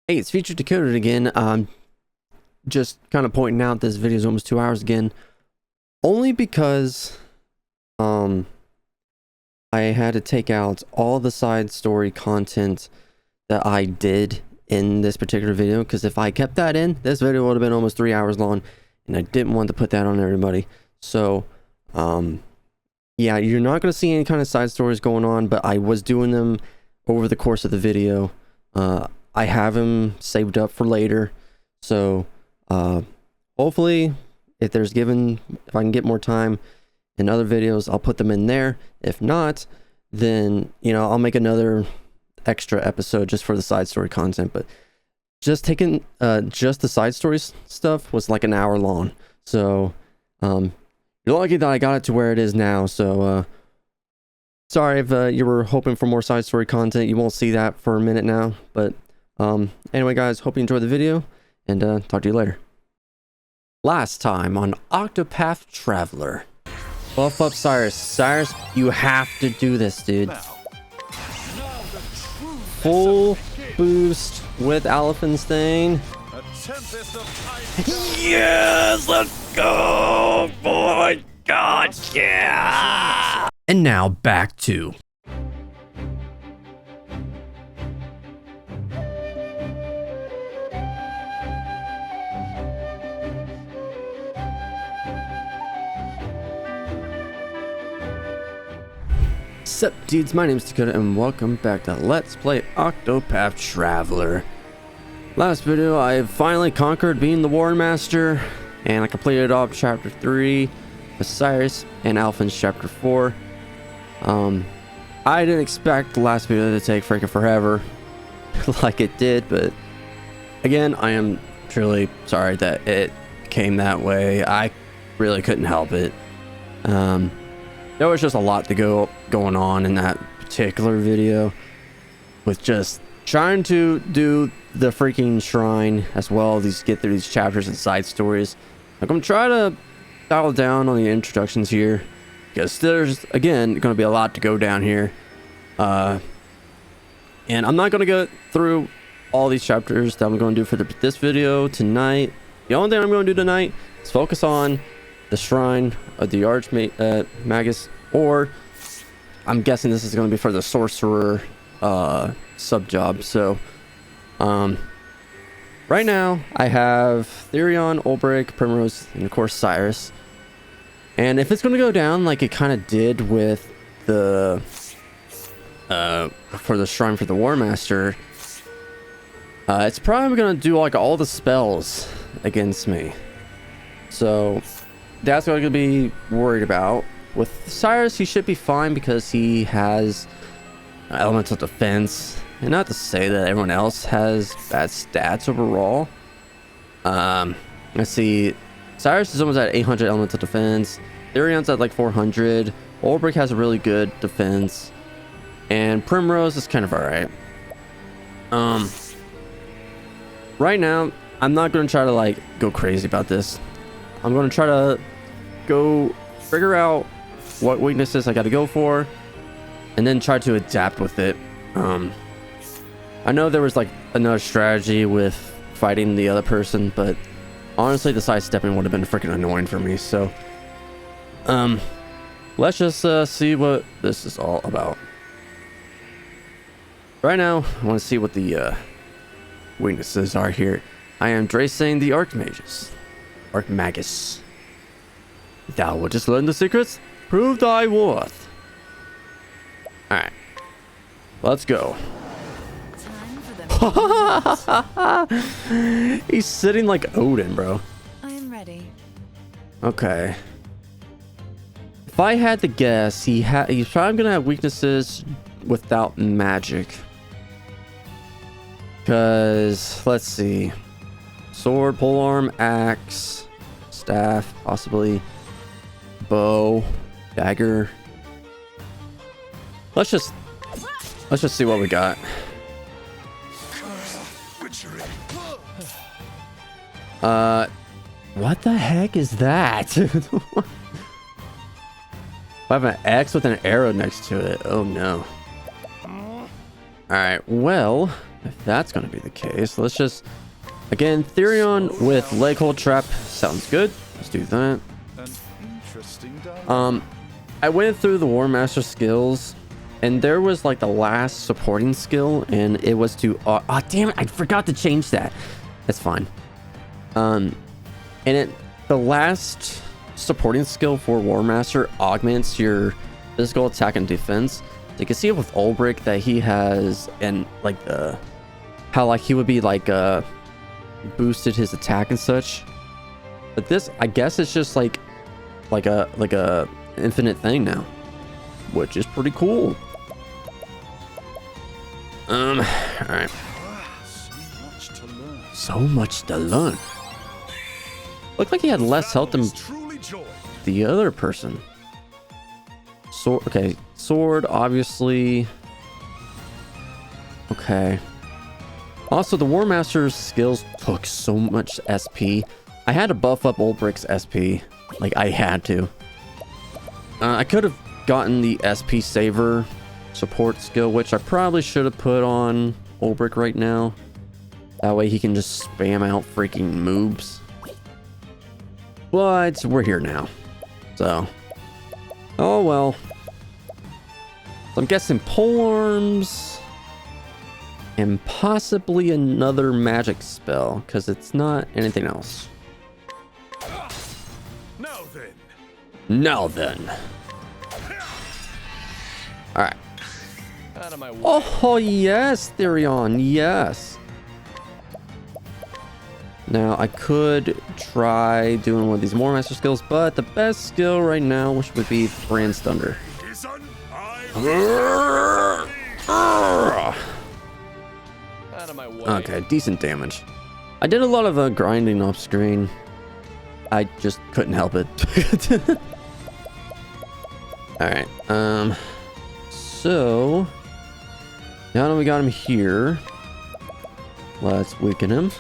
Hey, it's Featured Decoded again. Just kind of pointing out this video is almost 2 hours again, only because I had to take out all the side story content that I did in this particular video, because if I kept that in, this video would have been almost 3 hours long, and I didn't want to put that on everybody. So yeah, you're not going to see any kind of side stories going on, but I was doing them over the course of the video. I have them saved up for later, so hopefully if I can get more time in other videos, I'll put them in there. If not, then I'll make another extra episode just for the side story content. But just taking just the side stories stuff was like an hour long, so you're lucky that I got it to where it is now. So sorry if you were hoping for more side story content. You won't see that for a minute now, but anyway guys, hope you enjoyed the video, and talk to you later. Last time on OCTOPATH Traveler. Buff up Cyrus. Cyrus, you have to do this, dude. Full boost with Alphenstein. Yes, let's go! Oh my god, yeah! And now back to Sup dudes, my name is Dakota and welcome back to Let's Play OCTOPATH Traveler. Last video I finally conquered being the War Master, and I completed off chapter 3 with Cyrus and Alphen's chapter 4. I didn't expect the last video to take freaking forever like it did, but again, I am truly sorry that it came that way. I really couldn't help it. There was just a lot to going on in that particular video, with just trying to do the freaking shrine as well as get through these chapters and side stories. I'm gonna try to dial down on the introductions here, because there's again going to be a lot to go down here, and I'm not going to go through all these chapters that I'm going to do for this video tonight. The only thing I'm going to do tonight is focus on the shrine of the Archmagus, or I'm guessing this is going to be for the Sorcerer sub job. So right now I have Therion, Ulbrich, Primrose, and of course Cyrus. And if it's going to go down like it kind of did with the for the shrine for the War Master, it's probably going to do like all the spells against me. So that's what I'm going to be worried about. With Cyrus, he should be fine because he has elemental defense. And not to say that everyone else has bad stats overall. Let's see. Cyrus is almost at 800 elemental defense. Therion's at like 400. Ulbrich has a really good defense. And Primrose is kind of alright. Right now, I'm not going to try to like go crazy about this. I'm going to try to go figure out what weaknesses I got to go for, and then try to adapt with it. I know there was like another strategy with fighting the other person, but honestly the sidestepping would have been freaking annoying for me. So let's just see what this is all about. Right now I want to see what the weaknesses are here. I am Dracing the Archmagus. Thou wouldst learn the secrets? Prove thy worth. Alright. Let's go. He's sitting like Odin, bro. I am ready. Okay. If I had to guess, he's probably gonna have weaknesses without magic. Because, let's see. Sword, polearm, axe, staff, possibly. Bow, dagger. Let's just see what we got. What the heck is that? I have an X with an arrow next to it. Oh no. Alright, well, if that's going to be the case, let's just, again, Therion with leg hold trap sounds good. Let's do that. I went through the War Master skills, and there was like the last supporting skill, and it was to damn it, I forgot to change that. That's fine. And the last supporting skill for War Master augments your physical attack and defense. So you can see it with Ulbrich that he has, and like how like he would be like boosted his attack and such. But this, I guess, it's just like a infinite thing now, which is pretty cool. All right. So much to learn. Looked like he had less health than the other person. Sword, okay. Sword, obviously. Okay. Also, the War Master's skills took so much SP. I had to buff up Ulbrich's SP. Like, I had to. I could have gotten the SP Saver support skill, which I probably should have put on Ulbrich right now. That way he can just spam out freaking moves. But we're here now. So. Oh well. So I'm guessing polearms. And possibly another magic spell, because it's not anything else. Now then. Alright. Oh, yes, Therion, yes. Now, I could try doing one of these War Master skills, but the best skill right now, which would be Brand's Thunder. Okay, decent damage. I did a lot of grinding off screen. I just couldn't help it. Alright, so now that we got him here, let's weaken him.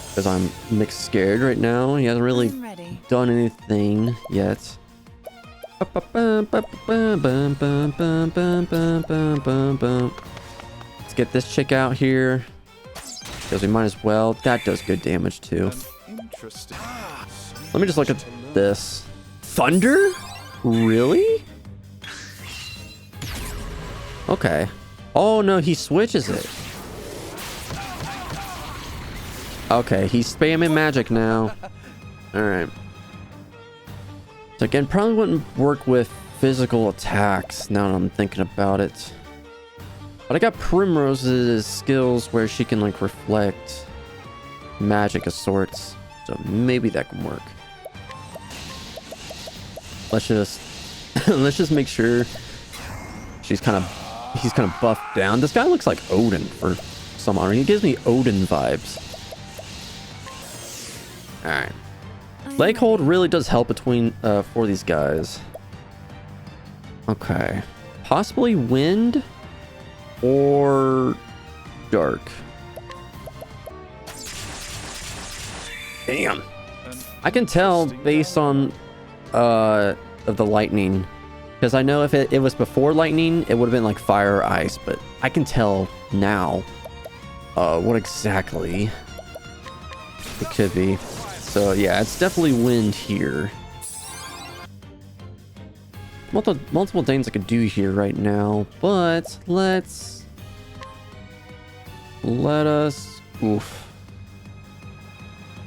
Because I'm mixed scared right now. He hasn't really done anything yet. Let's get this chick out here. Because we might as well. That does good damage too. Let me just look at this. Thunder? Really? Okay. Oh no, he switches it. Okay, he's spamming magic now. Alright. So again, probably wouldn't work with physical attacks now that I'm thinking about it. But I got Primrose's skills where she can like reflect magic of sorts. So maybe that can work. Let's just let's just make sure he's kind of buffed down. This guy looks like Odin for some reason. He gives me Odin vibes. Alright. Leg hold really does help between for these guys. Okay. Possibly wind or dark. Damn. I can tell based on of the lightning, because I know if it was before lightning, it would have been like fire or ice, but I can tell now what exactly it could be. So yeah, it's definitely wind here. Multiple things I could do here right now, but let us. Oof.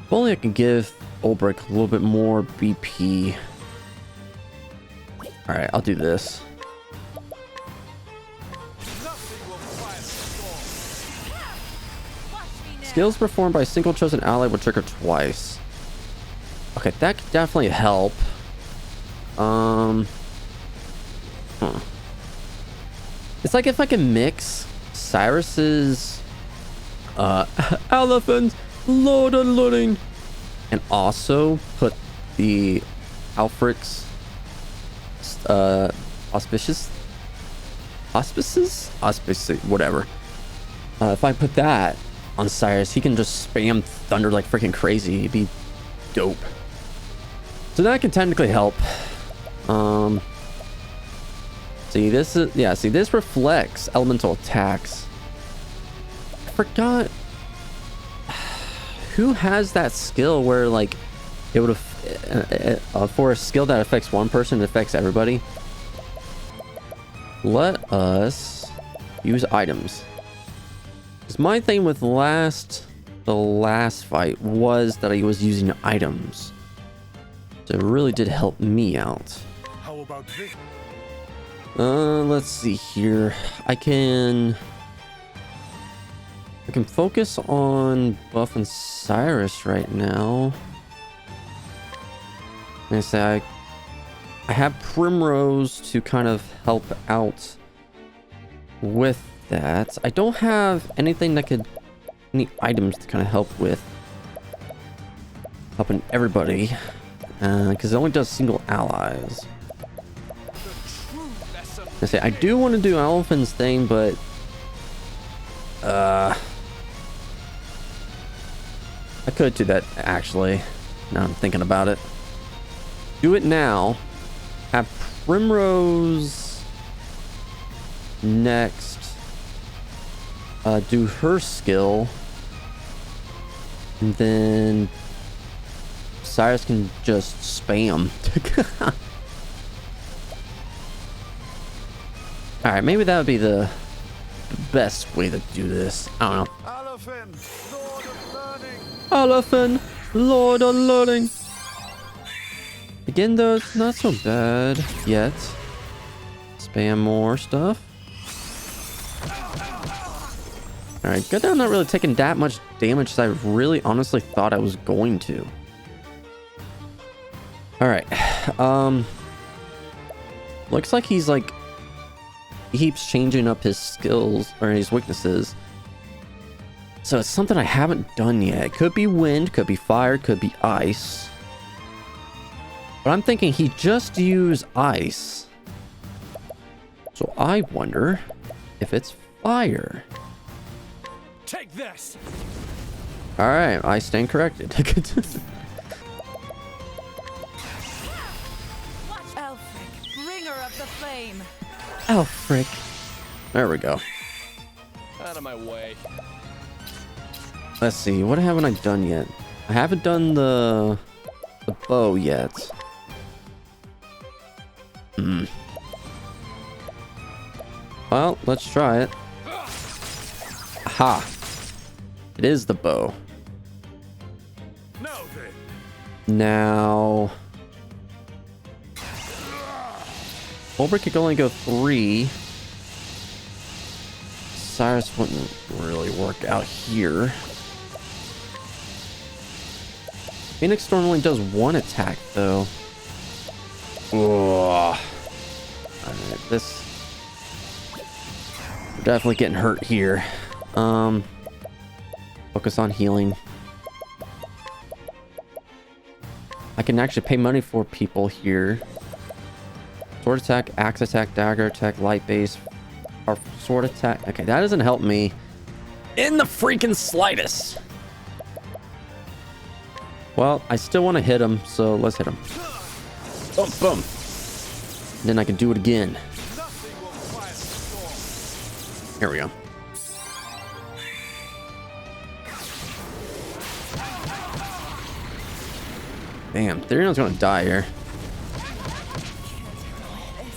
If only I can give Ulbrich a little bit more BP. All right, I'll do this. Skills performed by a single chosen ally will trigger twice. Okay, that could definitely help. It's like if I can mix Cyrus's elephant Lord unloading and also put the Alfric's auspices, whatever. If I put that on Cyrus, he can just spam thunder like freaking crazy. It'd be dope. So that can technically help. See, this is, yeah, see, this reflects elemental attacks. forgot who has that skill where like it would have for a skill that affects one person, it affects everybody. Let us use items. Because my thing with the last fight was that I was using items. So it really did help me out. How about this? Let's see here. I can focus on buffing Cyrus right now. And I say I have Primrose to kind of help out with that. I don't have anything that could, any items to kind of help with helping everybody, because it only does single allies. I say I do want to do Elephant's thing, but I could do that actually. Now I'm thinking about it. Do it now. Have Primrose next. Do her skill, and then Cyrus can just spam. All right, maybe that would be the best way to do this. I don't know. Elephant, Lord of Learning. Again, though, it's not so bad yet. Spam more stuff. Alright, good that I'm not really taking that much damage as I really honestly thought I was going to. Alright. Looks like he's like... He keeps changing up his skills, or his weaknesses. So it's something I haven't done yet. It could be wind, could be fire, could be ice. But I'm thinking he just used ice. So I wonder if it's fire. Take this. All right, I stand corrected. Elfric, bringer of the flame. Elfric. There we go. Out of my way. Let's see, what haven't I done yet? I haven't done the bow yet. Well, let's try it. Aha. It is the bow. Now then. Now... Ulbrich could only go 3. Cyrus wouldn't really work out here. Phoenix Storm only does 1 attack, though. Alright, this... We're definitely getting hurt here. Focus on healing. I can actually pay money for people here. Sword attack, axe attack, dagger attack, light base, or sword attack. Okay, that doesn't help me in the freaking slightest. Well, I still want to hit him, so let's hit him. Boom, boom. Then I can do it again. Here we go. Damn, Therion's gonna die here.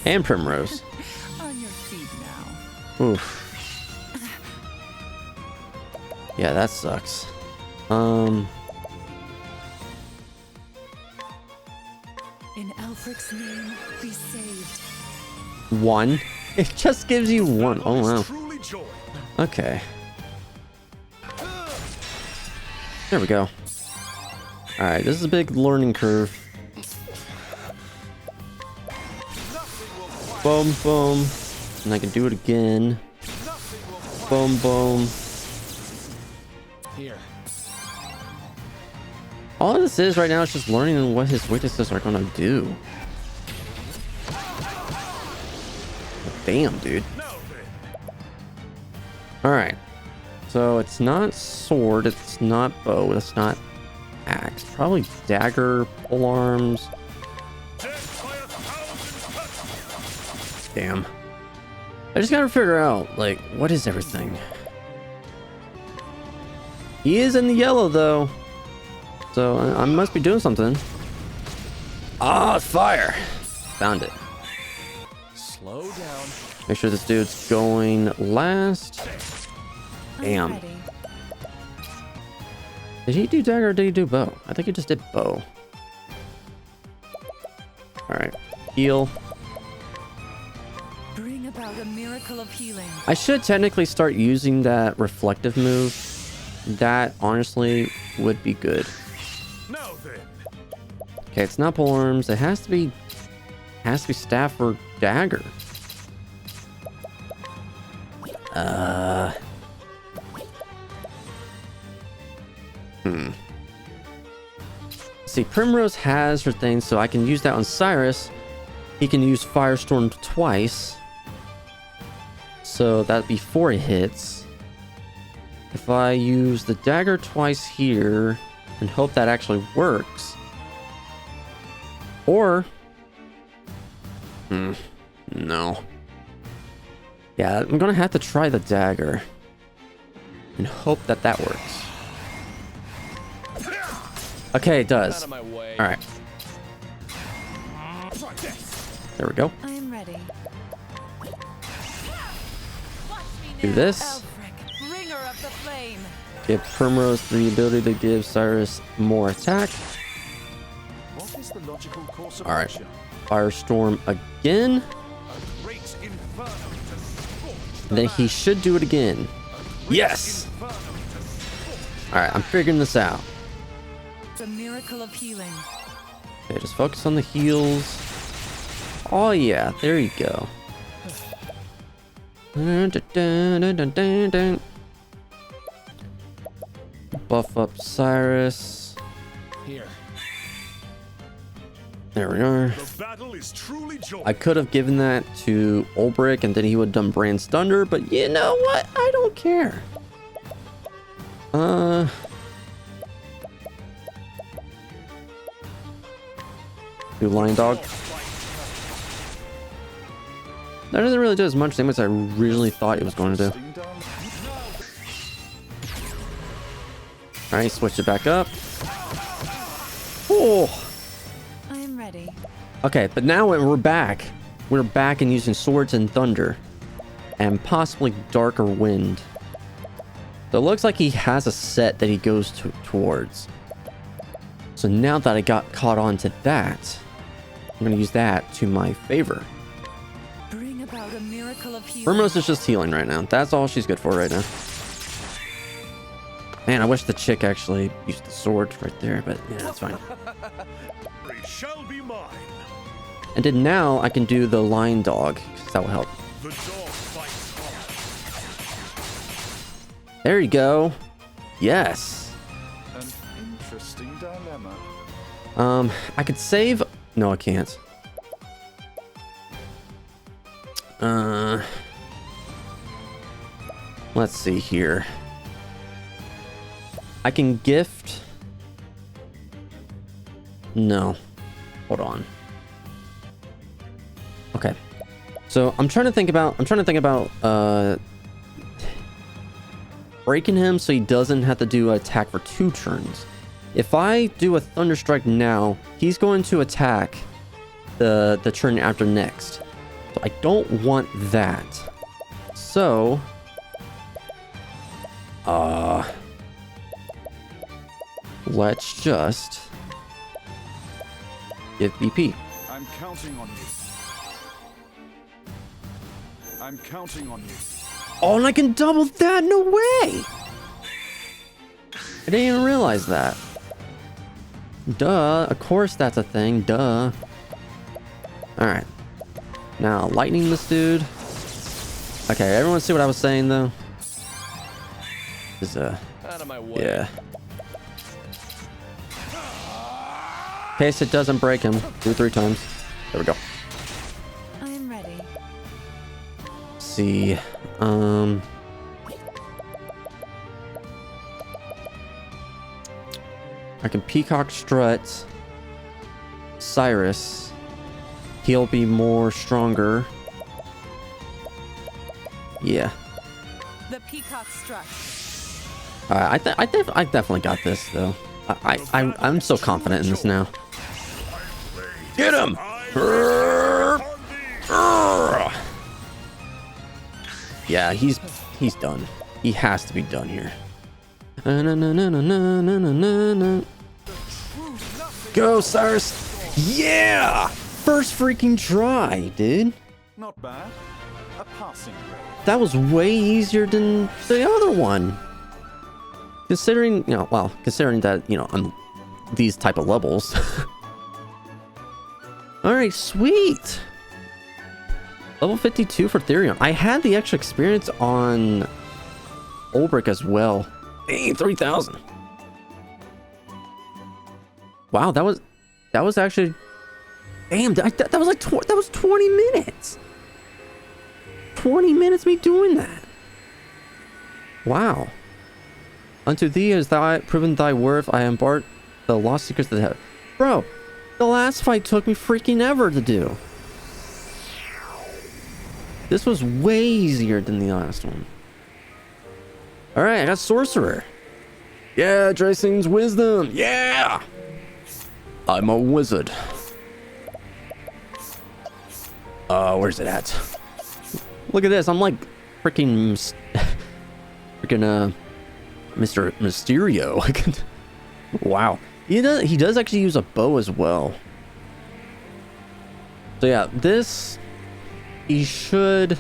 And Primrose. On your feet now. Oof. Yeah, that sucks. In Elfric's name, be saved. 1. It just gives you 1. Oh wow. Okay. There we go. Alright, this is a big learning curve. Boom, boom. And I can do it again. Boom, boom. Here. All this is right now is just learning what his weaknesses are gonna do. Damn, dude. Alright. So it's not sword, it's not bow, it's not axe. Probably dagger, pole arms. Damn. I just gotta figure out, like, what is everything? He is in the yellow though. So I must be doing something. Ah, fire. Found it. Slow down. Make sure this dude's going last. I'm Damn. ready. Did he do dagger or did he do bow? I think he just did bow. Alright. Heal. Bring about a miracle of healing. I should technically start using that reflective move. That honestly would be good. Now then. Okay, it's not polearms. It has to be staff or dagger. See, Primrose has her thing, so I can use that on Cyrus. He can use Firestorm twice. So that'd be 4 hits. If I use the dagger twice here and hope that actually works. Or... no. Yeah, I'm gonna have to try the dagger. And hope that that works. Okay, it does. Out of my way. Alright. Try this. There we go. I am ready. Do this. Elfric, bringer of the flame. Give Primrose the ability to give Cyrus more attack. What is the logical course of Alright. action? Firestorm again. A great inferno to scorch the And then he land. should do it again. A great Yes! inferno to scorch. Alright, I'm figuring this out. It's a miracle of healing. Okay, just focus on the heals. Oh yeah, there you go. Buff up Cyrus. Here. There we are. The battle is truly joy. I could have given that to Ulbrich and then he would have done Brand's Thunder, but you know what? I don't care. Do Lion Dog. That doesn't really do as much damage as I originally thought it was going to do. Alright, switch it back up. Oh! I am ready. Okay, but now we're back. We're back and using swords and thunder. And possibly darker wind. So it looks like he has a set that he goes towards. So now that I got caught on to that, I'm going to use that to my favor. Bring about a miracle of healing. Primrose is just healing right now. That's all she's good for right now. Man, I wish the chick actually used the sword right there, but yeah, that's fine. They shall be mine. And then now I can do the Lion Dog, because that will help. The dog fights hard. There you go. Yes. An interesting dilemma. I could save... No, I can't. Let's see here. I can gift... No. Hold on. Okay. So I'm trying to think about breaking him so he doesn't have to do an attack for 2 turns. If I do a Thunderstrike now, he's going to attack the turn after next. So I don't want that. So let's just give BP. I'm counting on you. I'm counting on you. Oh, and I can double that? No way! I didn't even realize that. Duh, of course that's a thing, duh. Alright. Now, lightning this dude. Okay, everyone see what I was saying, though? Is, Out of my way. yeah. In case it doesn't break him, do 3 times. There we go. I am ready. Let's see, I can Peacock Strut Cyrus. He'll be more stronger. Yeah. The peacock struck. I definitely got this though. I'm so confident in this now. Get him! Yeah, he's done. He has to be done here. Go, Cyrus! Yeah! First freaking try, dude. Not bad. A passing grade. That was way easier than the other one. Considering, considering that, on these type of levels. Alright, sweet. Level 52 for Therion. I had the extra experience on Olbrick as well. Dang, 3,000. Wow, that was actually... Damn, that was like that was 20 minutes. 20 minutes me doing that. Wow. Unto thee is thou proven thy worth. I embark the lost secrets of the heaven. Bro, the last fight took me freaking ever to do. This was way easier than the last one. Alright, I got Sorcerer. Yeah, Dracing's wisdom. Yeah! I'm a wizard. Where's it at? Look at this. I'm like freaking Mr. Mysterio. Wow. He does actually use a bow as well. So yeah, this he should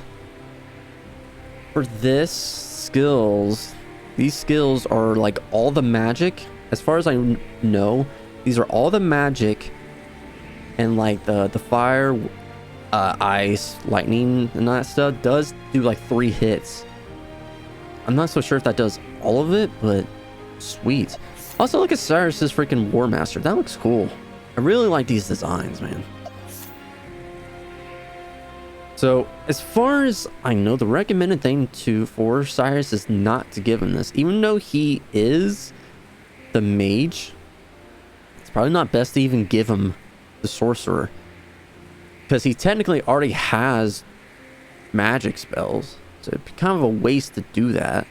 for this skills. These skills are like all the magic. As far as I know, these are all the magic and like the fire, ice, lightning, and that stuff does do like 3 hits. I'm not so sure if that does all of it, but sweet. Also, look at Cyrus's freaking War Master. That looks cool. I really like these designs, man. So, as far as I know, the recommended thing for Cyrus is not to give him this. Even though he is the mage, it's probably not best to even give him the Sorcerer. Because he technically already has magic spells. So it'd be kind of a waste to do that.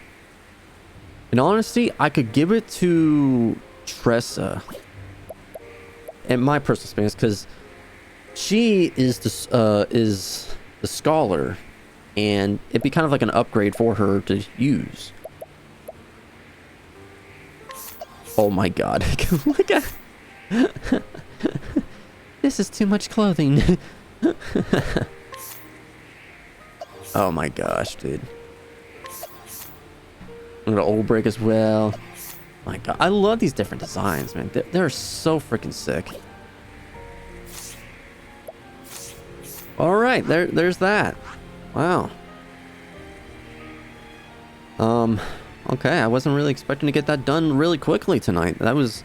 In honesty, I could give it to Tressa. In my personal experience, because she is the scholar. And it'd be kind of like an upgrade for her to use. Oh my god. Look at... This is too much clothing. Oh my gosh, dude. I'm gonna old break as well. My god, I love these different designs, man. They're so freaking sick. All right, there's that. Wow. Okay, I wasn't really expecting to get that done really quickly tonight. That was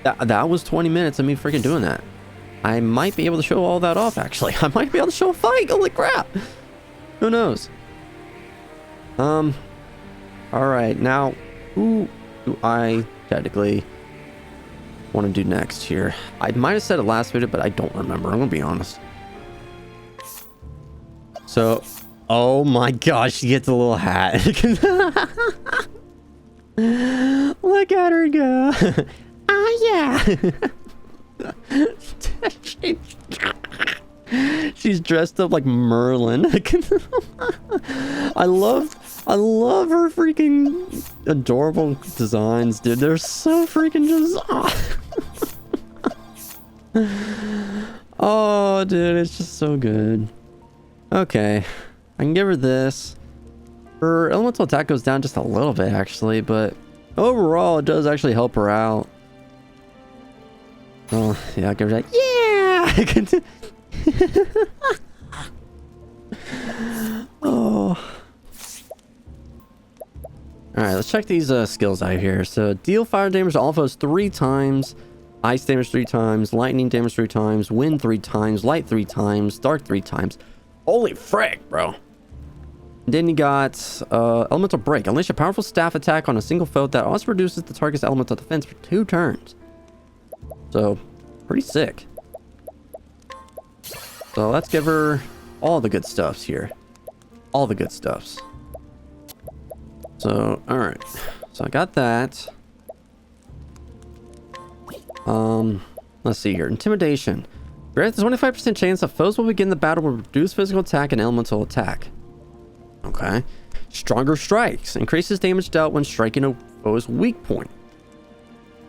20 minutes of me freaking doing that. I might be able to show all that off, actually. I might be able to show a fight. Holy crap. Who knows? All right, now, who do I technically want to do next here? I might have said it last video, but I don't remember. I'm gonna be honest. So, oh my gosh, she gets a little hat. Look at her go. Ah, yeah. She's dressed up like Merlin. I love her freaking adorable designs, dude. They're so freaking just... Oh, dude, it's just so good. Okay, I can give her this. Her elemental attack goes down just a little bit, actually, but overall, it does actually help her out. Oh, yeah, I'll give her that. Yeah! Oh. Alright, let's check these skills out here. So, deal fire damage to all foes 3 times, ice damage 3 times, lightning damage 3 times, wind 3 times, light 3 times, dark 3 times. Holy frick, bro. Then you got elemental break. Unleash a powerful staff attack on a single foe that also reduces the target's elemental defense for 2 turns. So, pretty sick. So let's give her all the good stuffs here. All the good stuffs. So, alright. So I got that. Let's see here. Intimidation. Grants a 25% chance that foes will begin the battle with reduced physical attack and elemental attack. Okay. Stronger strikes. Increases damage dealt when striking a foe's weak point.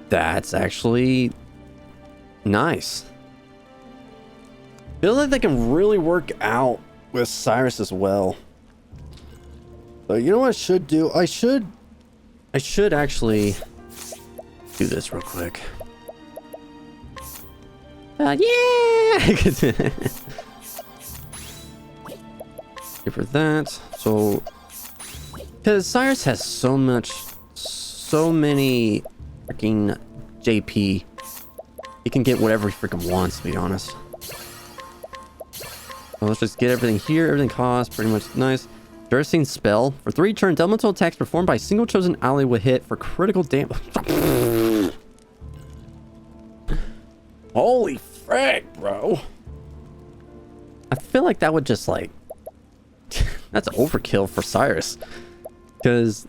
That's actually nice. Feel like they can really work out with Cyrus as well. But you know what I should do? I should actually do this real quick. Yeah! Here for that. So, because Cyrus has so many freaking JP, he can get whatever he freaking wants, to be honest. So let's just get everything here. Everything costs pretty much nice. Duracine spell. For 3 turns, elemental attacks performed by a single chosen ally will hit for critical damage. Holy frick, bro. I feel like that would just like... that's overkill for Cyrus. Because...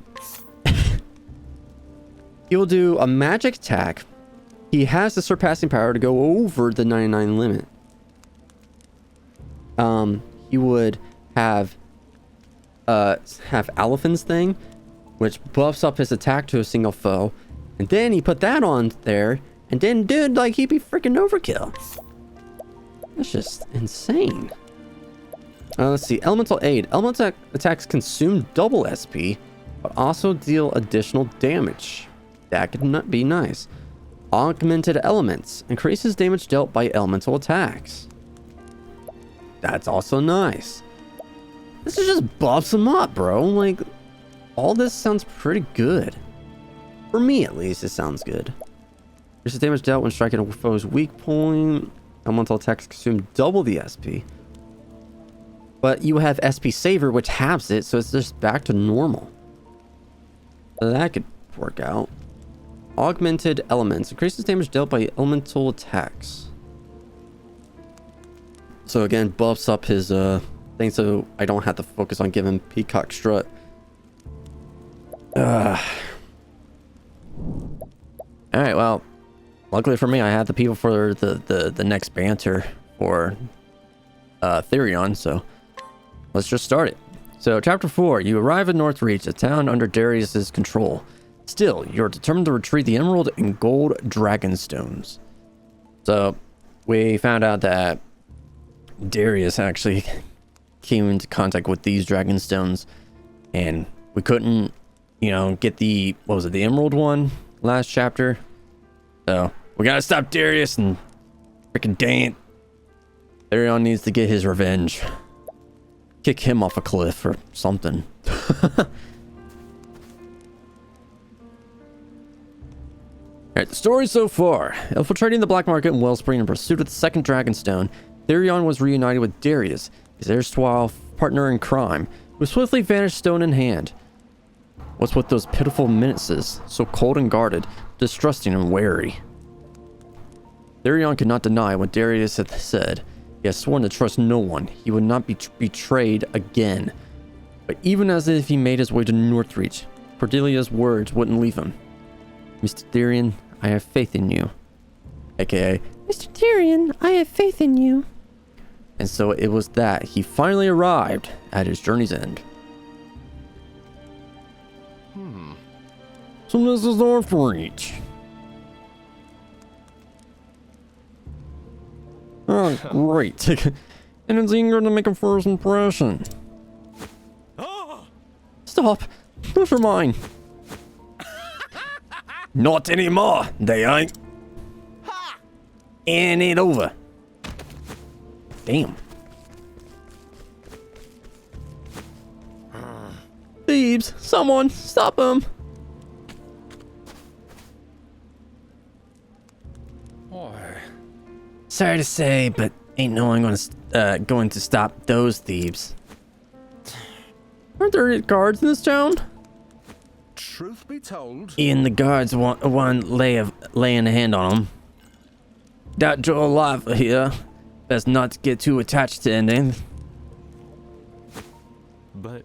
he will do a magic attack. He has the surpassing power to go over the 99 limit. He would have Aliphin's thing, which buffs up his attack to a single foe. And then he put that on there, and then, dude, like, he'd be freaking overkill. That's just insane. Let's see. Elemental Aid. Elemental attacks consume double SP, but also deal additional damage. That could not be nice. Augmented Elements. Increases damage dealt by elemental attacks. That's also nice. This is just buffs him up, bro. Like, all this sounds pretty good. For me, at least, it sounds good. Increases damage dealt when striking a foe's weak point. Elemental attacks consume double the SP. But you have SP Saver, which halves it, so it's just back to normal. So that could work out. Augmented Elements. Increases damage dealt by elemental attacks. So again, buffs up his thing so I don't have to focus on giving Peacock Strut. Alright, well, luckily for me, I had the people for the next banter for Therion, so let's just start it. So, Chapter 4, you arrive at Northreach, a town under Darius's control. Still, you're determined to retrieve the Emerald and Gold Dragonstones. So, we found out that Darius actually came into contact with these Dragonstones, and we couldn't, you know, get the, what was it, the Emerald one last chapter. So, we gotta stop Darius, and freaking dang it, Therion needs to get his revenge. Kick him off a cliff or something. Alright, the story so far. Infiltrating the black market in Wellspring in pursuit of the second Dragonstone, Therion was reunited with Darius, his erstwhile partner in crime, who swiftly vanished stone in hand. What's with those pitiful menaces, so cold and guarded, distrusting and wary? Therion could not deny what Darius had said. He has sworn to trust no one. He would not be betrayed again. But even as if he made his way to Northreach, Cordelia's words wouldn't leave him. Mr. Therion, I have faith in you. AKA, Mr. Therion, I have faith in you. And so it was that he finally arrived at his journey's end. So this is Northreach. Oh, great. And it's eager to make a first impression. Stop. Those are mine. Not anymore, they ain't. And it over. Damn. Thieves, someone, stop them. Sorry to say, but ain't no one going to stop those thieves. Aren't there guards in this town? Truth be told, Ian, the guards want one laying a hand on them. Doubt you're alive here. Best not to get too attached to anything. but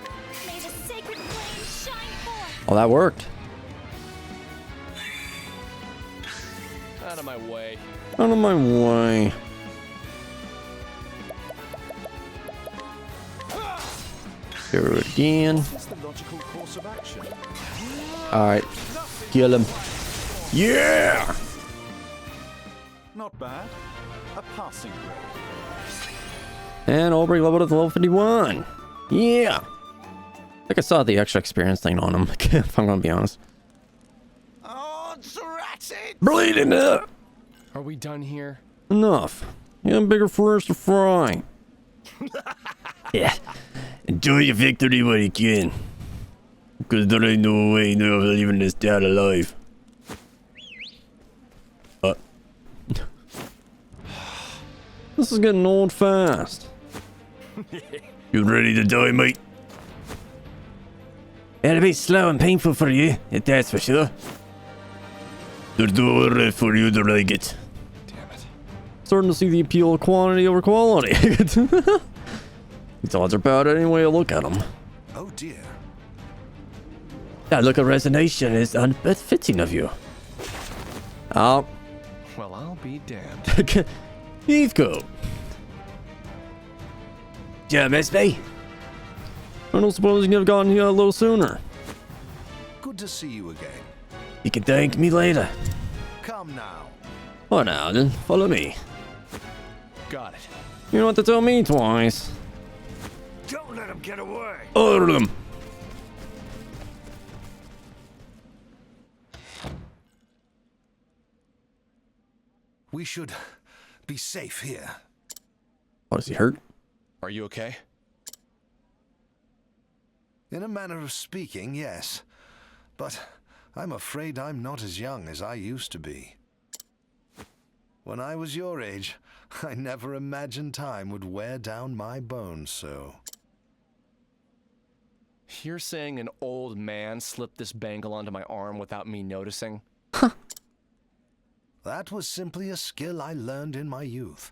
Oh, that worked. Out of my way. Out of my way. Do it again. What's the logical course of action? Alright. Kill him. Yeah! Not bad. A passing grade. And Aubrey leveled up to level 51. Yeah! I think I saw the extra experience thing on him, if I'm gonna be honest. Oh, drat it! Bleeding up! Are we done here? Enough. You have bigger fish to fry. Yeah. Enjoy your victory when you can. Because there ain't no way no leaving this town alive. This is getting old fast. You ready to die, mate? It'll be slow and painful for you, that's for sure. There's no way for you to like it. Damn it. Starting to see the appeal of quantity over quality. These odds are bad any way you look at them. Oh dear. That look of resignation is unbefitting of you. Oh. Well, I'll be damned. Heathcote. Did you miss me? I don't suppose you could have gotten here a little sooner. Good to see you again. You can thank me later. Come now. Oh, now then, follow me. Got it. You don't have to tell me twice. Don't let him get away. Order them. We should be safe here. Oh, is he hurt? Are you okay? In a manner of speaking, yes. But I'm afraid I'm not as young as I used to be. When I was your age, I never imagined time would wear down my bones so. You're saying an old man slipped this bangle onto my arm without me noticing? That was simply a skill I learned in my youth.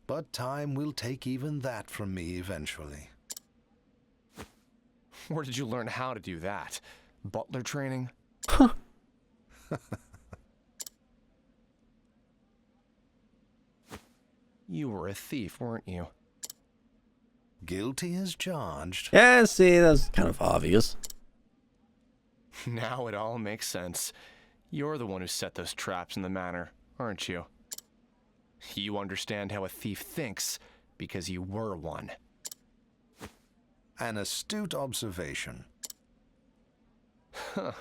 But time will take even that from me eventually. Where did you learn how to do that? Butler training? You were a thief, weren't you? Guilty as charged. Yeah, see, that's kind of obvious. Now it all makes sense. You're the one who set those traps in the manor, aren't you? You understand how a thief thinks because you were one. An astute observation. Huh.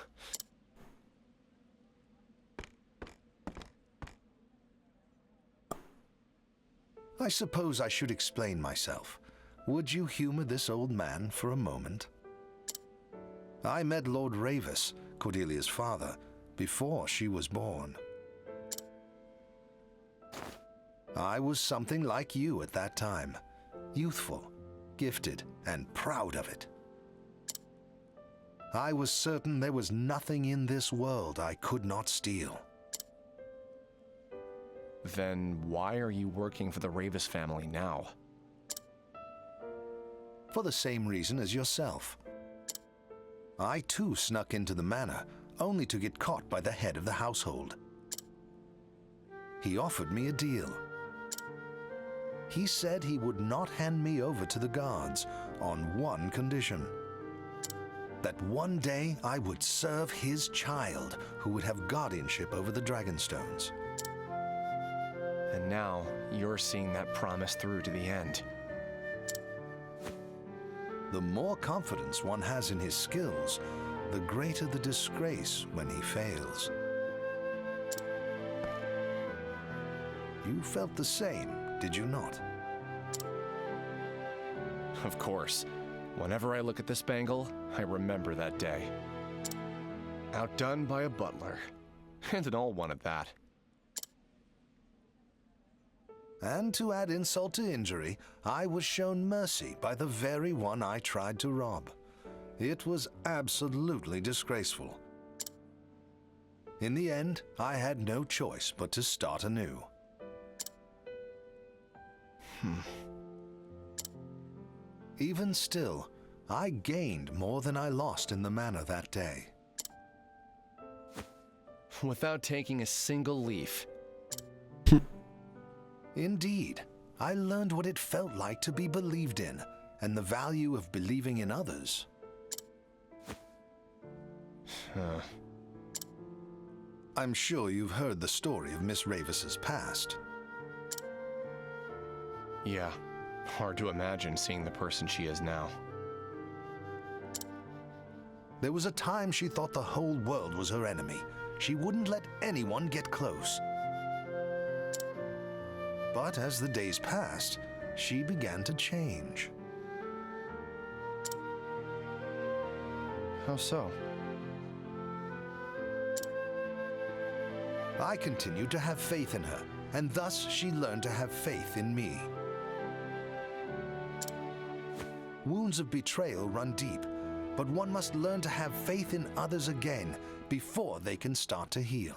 I suppose I should explain myself. Would you humor this old man for a moment? I met Lord Ravis, Cordelia's father, before she was born. I was something like you at that time. Youthful, gifted, and proud of it. I was certain there was nothing in this world I could not steal. Then why are you working for the Ravis family now? For the same reason as yourself. I too snuck into the manor, only to get caught by the head of the household. He offered me a deal. He said he would not hand me over to the guards on one condition. That one day I would serve his child, who would have guardianship over the Dragonstones. And now you're seeing that promise through to the end. The more confidence one has in his skills, the greater the disgrace when he fails. You felt the same, did you not? Of course. Whenever I look at this bangle, I remember that day. Outdone by a butler. And an old one at that. And to add insult to injury, I was shown mercy by the very one I tried to rob. It was absolutely disgraceful. In the end, I had no choice but to start anew. Even still, I gained more than I lost in the manor that day. without taking a single leaf. Indeed, I learned what it felt like to be believed in, and the value of believing in others. I'm sure you've heard the story of Miss Ravis's past. Yeah, hard to imagine seeing the person she is now. There was a time she thought the whole world was her enemy. She wouldn't let anyone get close. But as the days passed, she began to change. How so? I continued to have faith in her, and thus she learned to have faith in me. Wounds of betrayal run deep, but one must learn to have faith in others again before they can start to heal.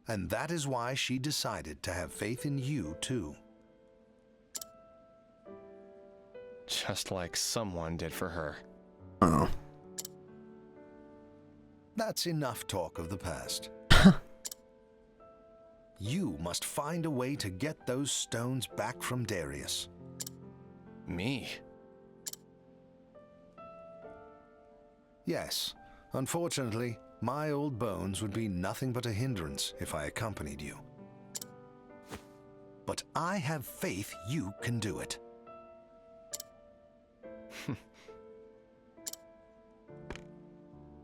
And that is why she decided to have faith in you too. Just like someone did for her. Oh. That's enough talk of the past. You must find a way to get those stones back from Darius. Me? Yes, unfortunately, my old bones would be nothing but a hindrance if I accompanied you. But I have faith you can do it.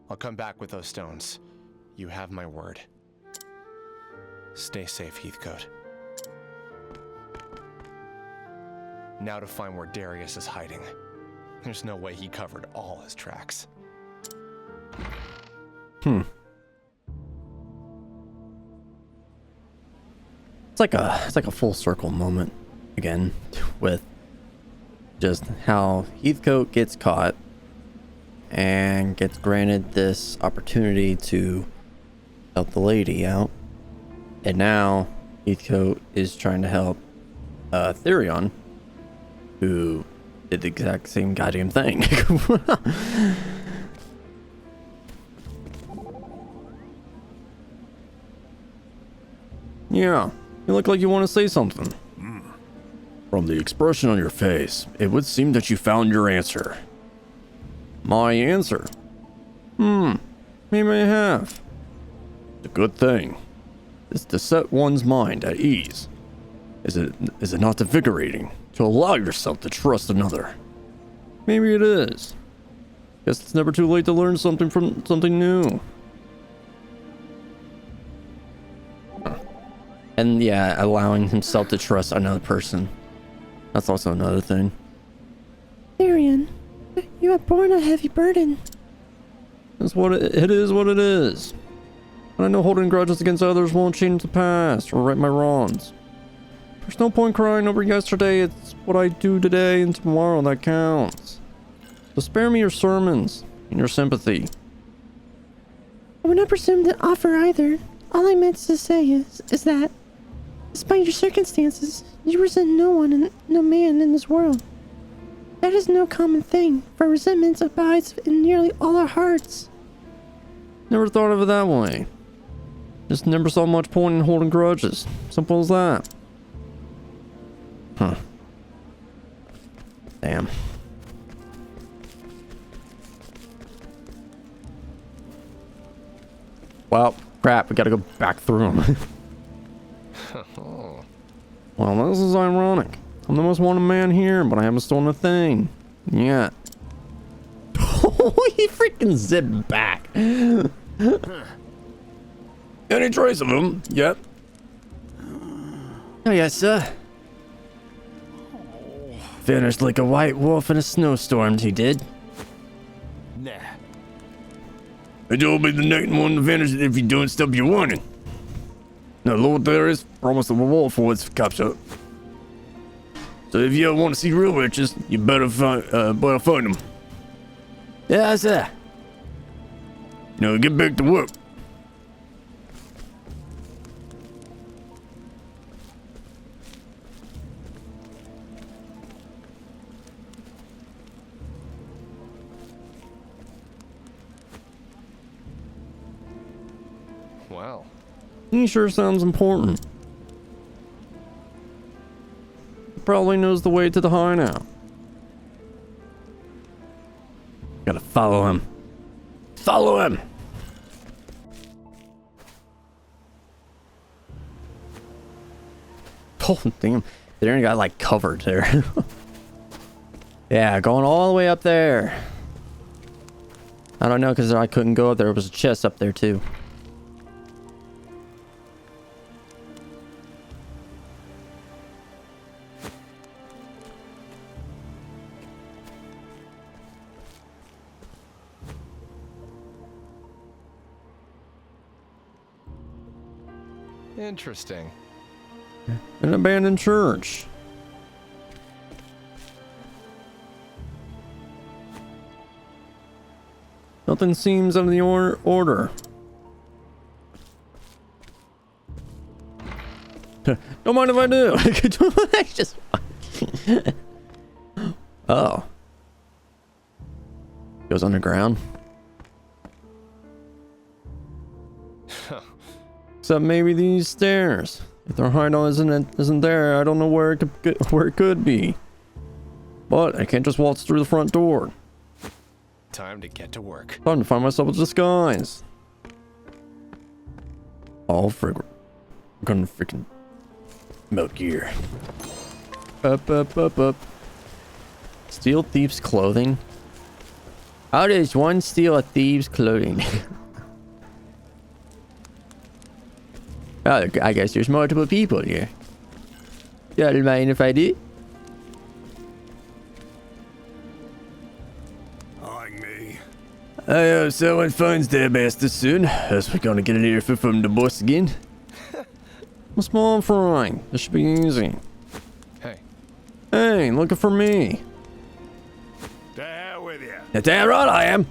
I'll come back with those stones. You have my word. Stay safe, Heathcote. Now to find where Darius is hiding. There's no way he covered all his tracks. It's like a full circle moment again with just how Heathcote gets caught and gets granted this opportunity to help the lady out. And now Heathcote is trying to help Therion, who did the exact same goddamn thing. Yeah, you look like you want to say something. From the expression on your face, it would seem that you found your answer. My answer? Maybe I have. It's a good thing. It's to set one's mind at ease. Is it not invigorating to allow yourself to trust another? Maybe it is. Guess it's never too late to learn something from something new. And yeah, allowing himself to trust another person. That's also another thing. Therion, you have borne a heavy burden. That's what it is what it is. And I know holding grudges against others won't change the past or right my wrongs. There's no point crying over yesterday. It's what I do today and tomorrow that counts. So spare me your sermons and your sympathy. I would not presume to offer either. All I meant to say is that, despite your circumstances, you resent no one and no man in this world. That is no common thing, for resentment abides in nearly all our hearts. Never thought of it that way. Just never saw much point in holding grudges. Simple as that. Huh. Damn. Well, crap, we gotta go back through them. Well, this is ironic. I'm the most wanted man here, but I haven't stolen a thing. Yet. He freaking zipped back. Any trace of him? Yep. Oh, yes, sir. Vanished like a white wolf in a snowstorm, he did. Nah. They told me the next one to vanish if you don't stop your warning. Now, Lord Darius promised the reward for its capture. So if you want to see real riches, you better find them. Yes, sir. Now get back to work. Well, He sure sounds important. Probably knows the way to the hideout. Gotta follow him. Follow him! Oh, damn. They only got like covered there. Yeah, going all the way up there. I don't know, because I couldn't go up there. There was a chest up there too. interesting. An abandoned church. Nothing seems out of the order. Don't mind if I do. I just. Oh. Goes underground. Except maybe these stairs. If their hideout isn't there, I don't know where it could be. But I can't just waltz through the front door. Time to get to work. Time to find myself a disguise. Oh, frig. I'm gonna freaking melt gear. Up. Steal thief's clothing? How does one steal a thief's clothing? Oh, I guess there's multiple people here. You don't mind if I do? Eyeing me. I hope someone finds their master soon, as we're gonna get an earful from the boss again. A small frying. This should be easy. Hey. Hey, looking for me. To hell with you. That's damn right I am.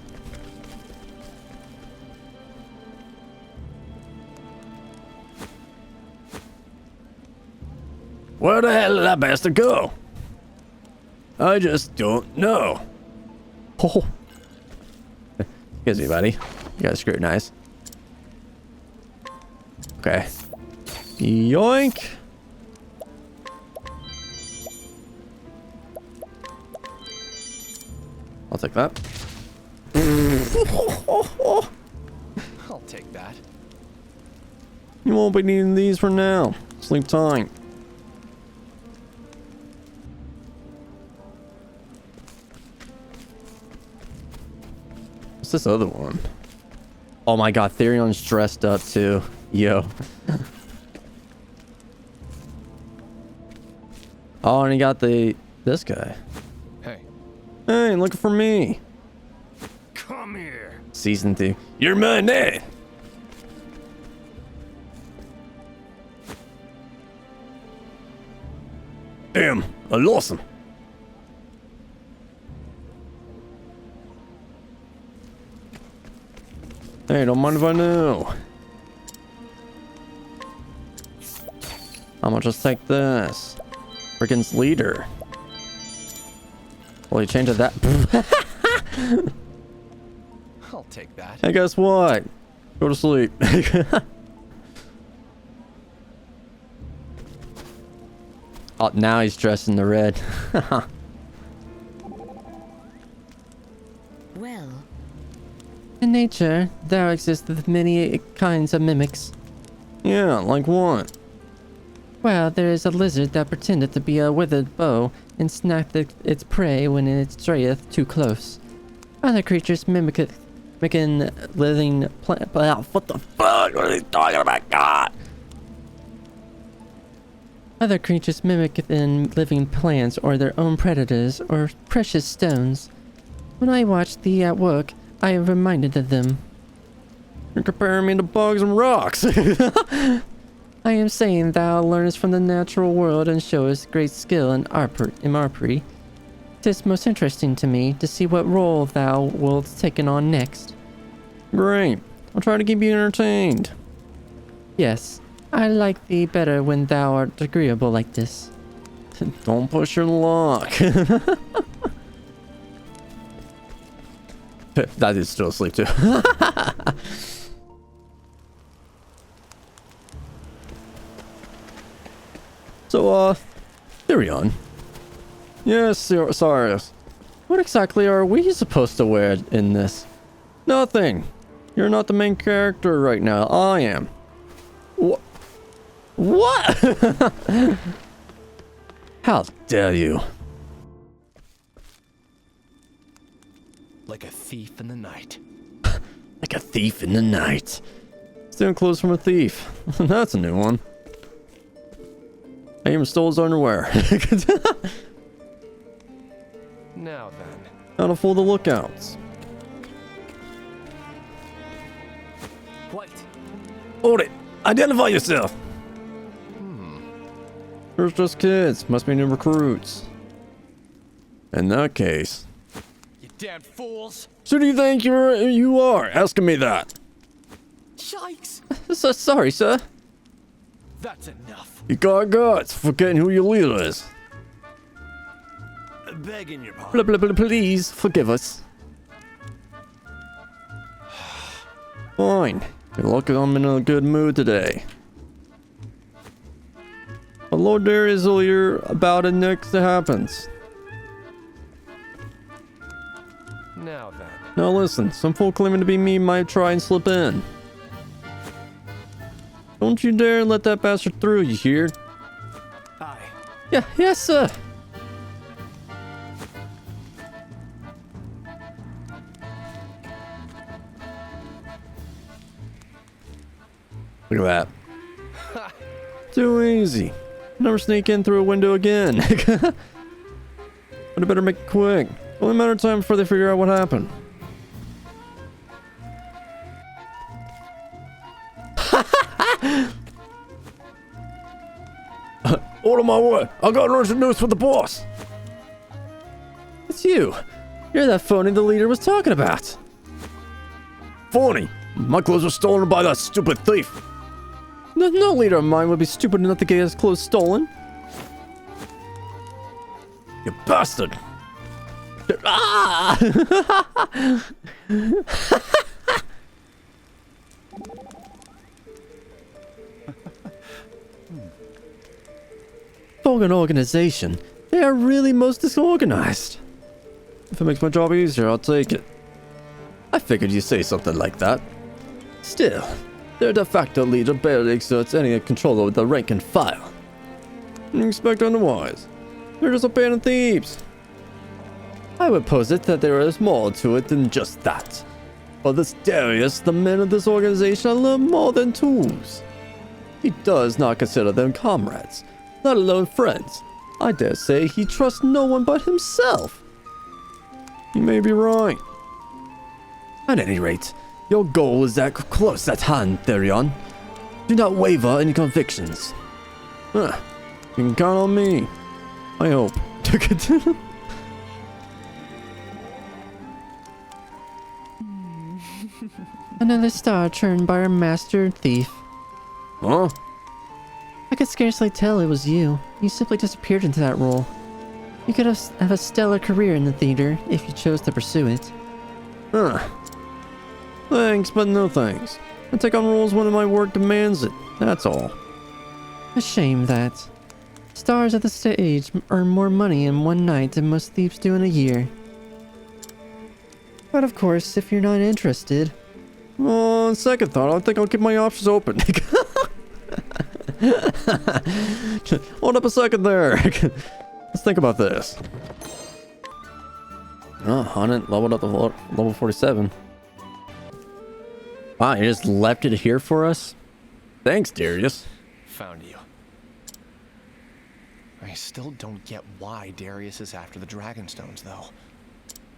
Where the hell did that bastard go? I just don't know. Oh. Excuse me, buddy. You gotta scrutinize. Okay. Yoink! I'll take that. I'll take that. You won't be needing these for now. Sleep tight. What's this other one? Oh my god, Therion's dressed up too. Yo. Oh, and he got this guy. Hey. Hey, looking for me. Come here. Season 2. You're my man. Damn, I lost him. Hey, don't mind if I know. I'm gonna just take this. Frickin's leader. Well, you changed that. I'll take that. Hey, guess what? Go to sleep. Oh, now he's dressed in the red. Well, In nature, there exist many kinds of mimics. Yeah, like what? Well, there is a lizard that pretended to be a withered bow and snapped its prey when it strayeth too close. Other creatures mimicking living plant. What the fuck? What are you talking about? God! Other creatures mimic in living plants or their own predators or precious stones. When I watched thee at work, I am reminded of them. You're comparing me to bugs and rocks. I am saying thou learnest from the natural world and showest great skill in archery. 'Tis most interesting to me to see what role thou wilt take on next. Great. I'll try to keep you entertained. Yes, I like thee better when thou art agreeable like this. Don't push your luck. That is still asleep too. Yes, sorry. What exactly are we supposed to wear in this? Nothing. You're not the main character right now. I am. What? How dare you? Like a thief in the night. Like a thief in the night. Stealing clothes from a thief. That's a new one. I even stole his underwear. Now then. How to fool the lookouts. Wait. Hold it. Identify yourself. There's just kids. Must be new recruits. In that case. You damn fools! So do you think you are asking me that? Yikes! So sorry, sir. That's enough. You got guts, forgetting who your leader is. Begging your pardon. Blah, blah, blah, please forgive us. Fine. You're lucky I'm in a good mood today. But Lord Darius will hear about it next that happens. Now then. Now listen, some fool claiming to be me might try and slip in. Don't you dare let that bastard through, you hear? Aye. Yeah, yes, sir. Look at that. Too easy. Never sneak in through a window again. But I better make it quick. Only a matter of time before they figure out what happened. Out of my way. I got urgent news for the boss. It's you. You're that phony the leader was talking about. Phony. My clothes were stolen by that stupid thief. No leader of mine would be stupid enough to get his clothes stolen. You bastard. Ah! For an organization, they are really most disorganized. If it makes my job easier, I'll take it. I figured you'd say something like that. Still, their de facto leader barely exerts any control over the rank and file. You expect otherwise. They're just abandoned thieves. I would posit that there is more to it than just that. For this Darius, the men of this organization are little more than tools. He does not consider them comrades, let alone friends. I dare say he trusts no one but himself. You may be right. At any rate, your goal is that close at hand, Therion. Do not waver in your convictions. You can count on me. I hope. Another star turned by our master thief. Huh? I could scarcely tell it was you. You simply disappeared into that role. You could have a stellar career in the theater if you chose to pursue it. Thanks, but no thanks. I take on roles when my work demands it. That's all. A shame that. Stars at the stage earn more money in one night than most thieves do in a year. But of course, if you're not interested... On second thought, I think I'll keep my options open. Hold up a second there. Let's think about this. Oh, H'annit leveled up to level 47. Wow, you just left it here for us? Thanks, Darius. Found you. I still don't get why Darius is after the Dragonstones, though.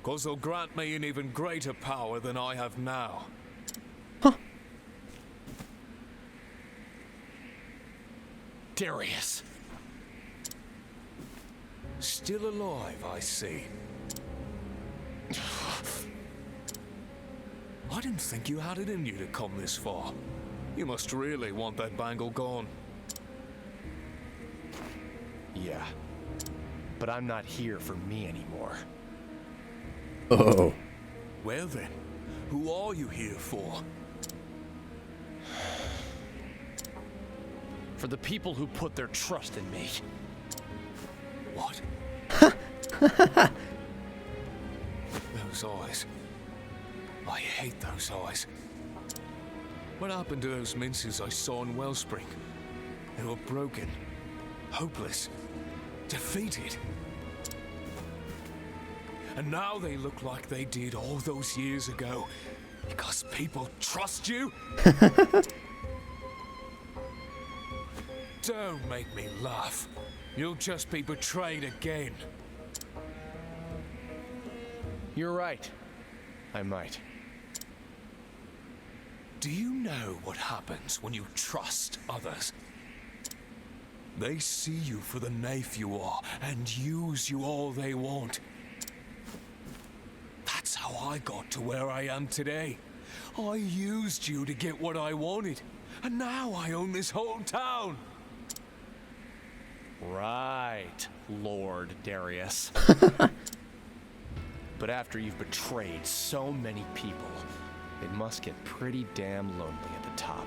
'Cause they'll grant me an even greater power than I have now. Huh. Darius! Still alive, I see. I didn't think you had it in you to come this far. You must really want that bangle gone. Yeah. But I'm not here for me anymore. Oh. Well then, who are you here for? For the people who put their trust in me. What? Those eyes. I hate those eyes. What happened to those minces I saw in Wellspring? They were broken, hopeless, defeated. And now they look like they did all those years ago. Because people trust you? Don't make me laugh. You'll just be betrayed again. You're right. I might. Do you know what happens when you trust others? They see you for the knife you are and use you all they want. That's how I got to where I am today. I used you to get what I wanted, and now I own this whole town. Right, Lord Darius. But after you've betrayed so many people, it must get pretty damn lonely at the top.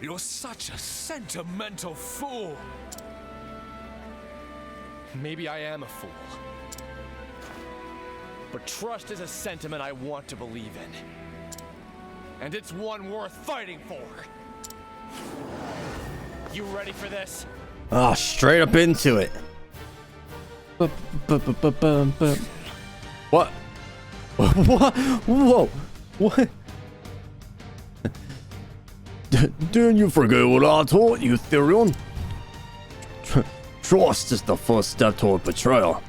You're such a sentimental fool. Maybe I am a fool. But trust is a sentiment I want to believe in. And it's one worth fighting for. You ready for this? Oh, straight up into it. What? What? Whoa. What? Didn't you forget what I taught you, Therion? Trust is the first step toward betrayal.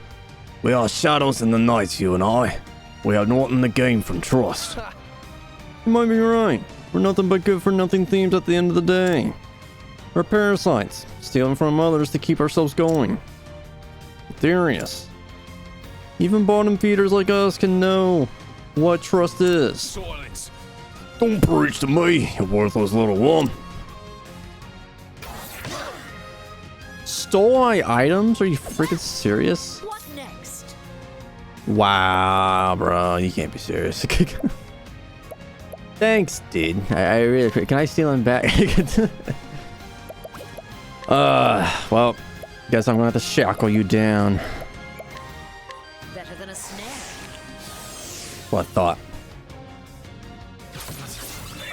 We are shadows in the night, you and I. We have nothing to gain from trust. You might be right. We're nothing but good for nothing thieves at the end of the day. We're parasites, stealing from others to keep ourselves going. Darius. Even bottom feeders like us can know what trust is. Silence. Don't preach to me, you worthless little one. Stole my items? Are you freaking serious? What next? Wow, bro, you can't be serious. Thanks, dude. I really can I steal him back? Well, guess I'm gonna have to shackle you down. Better than a snare. What thought?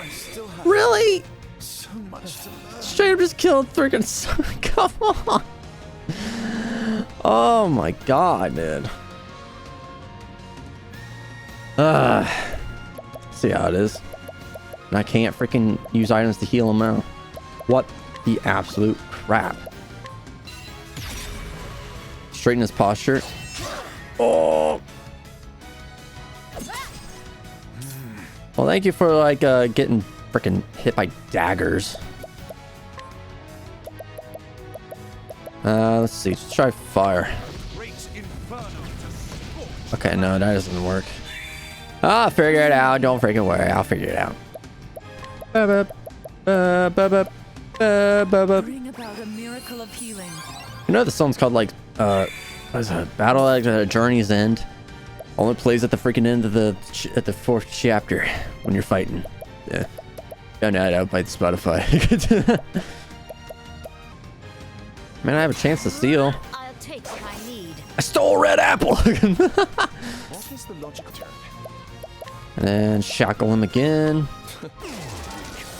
I still have Really? so much to learn. Straight up just killed freaking son. Come on. Oh my god, dude. See how it is. And I can't freaking use items to heal him out. What the absolute crap. Straighten his posture. Oh. Well, thank you for like getting freaking hit by daggers. Let's see. Let's try fire. Okay, no, that doesn't work. I'll figure it out. Don't freaking worry. I'll figure it out. Bring about a miracle of healing. You know the song's called like what is it? Battle at a Journey's End. Only plays at the freaking end of the fourth chapter when you're fighting. Yeah. Don't know that by Spotify. Man, I have a chance to steal. I'll take what I need. I stole a red apple. What is the logical turn? And then shackle him again.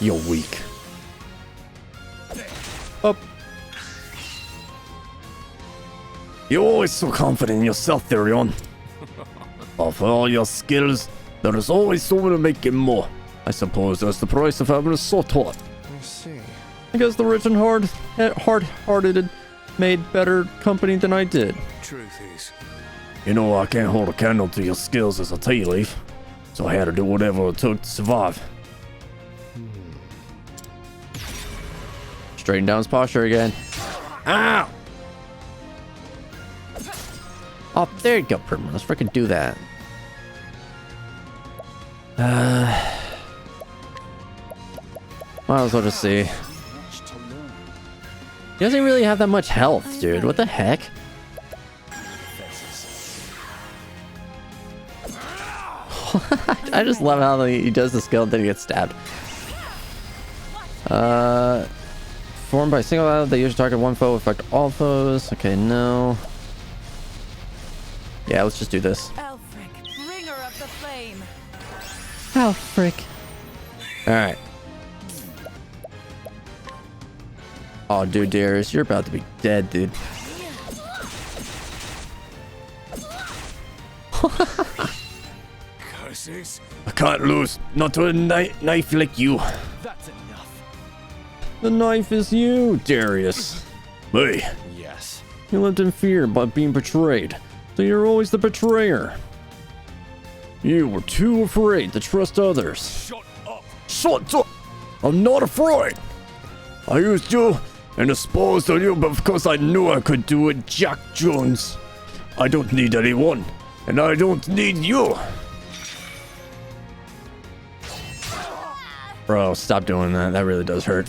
You're weak. Up. You're always so confident in yourself, Therion. Of all your skills, there is always someone to make it more. I suppose that's the price of having a soul taught. I see. I guess the rich and hard-hearted made better company than I did. Truth is, You know I can't hold a candle to your skills as a tea leaf, so I had to do whatever it took to survive. Straighten down his posture again. Ow! Oh, there you go, Primrose. Let's freaking do that. Might as well just see. He doesn't really have that much health, dude. What the heck? I just love how he does the skill and then he gets stabbed. Formed by a single item, they usually target one foe, affect all foes. Okay, no. Yeah, let's just do this. Elfric, bringer of the flame. Oh, frick. Alright. Oh, dude, Darius, you're about to be dead, dude. Curses. I can't lose. Not to a knife like you. That's enough. The knife is you, Darius. Hey, Yes. you lived in fear by being betrayed. So you're always the betrayer. You were too afraid to trust others. Shut up. Shut up! I'm not afraid. I used you and disposed of you because I knew I could do it, Jack Jones. I don't need anyone, and I don't need you. Bro, stop doing that. That really does hurt.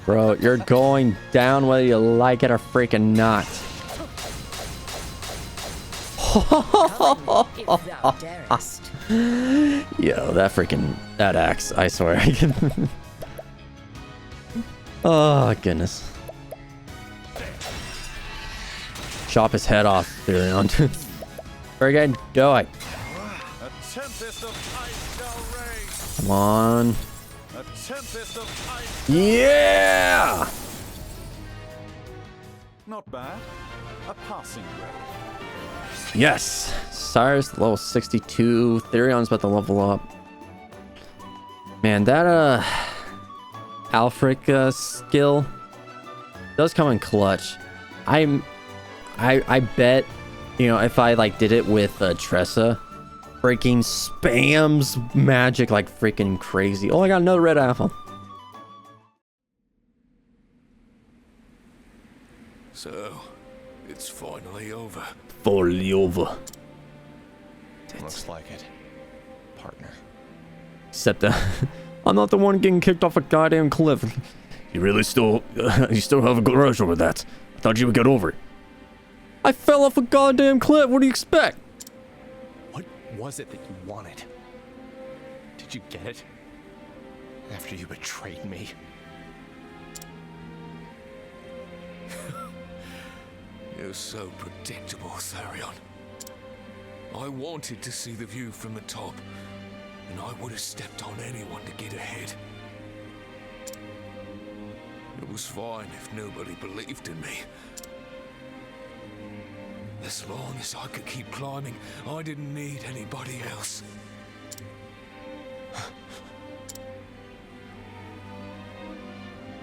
Bro, you're going down whether you like it or freaking not. If thou darest. Yo, that axe, I swear. Oh, goodness. Chop his head off, Therion. Very good, do it. A tempest of ice shall rage. Come on. A tempest of ice. Yeah! Not bad. A passing grade. Yes! Cyrus, level 62. Therion's about to level up. Man, that, Alfric, skill does come in clutch. I bet, you know, if I, like, did it with, Tressa, freaking spams magic like freaking crazy. Oh, I got another red apple. So, it's finally over. Fully over. Looks like it. Partner. Except I'm not the one getting kicked off a goddamn cliff. You really still have a grudge over that? I thought you would get over it. I fell off a goddamn cliff. What do you expect? What was it that you wanted? Did you get it? After you betrayed me? You're so predictable, Therion. I wanted to see the view from the top, and I would have stepped on anyone to get ahead. It was fine if nobody believed in me. As long as I could keep climbing, I didn't need anybody else.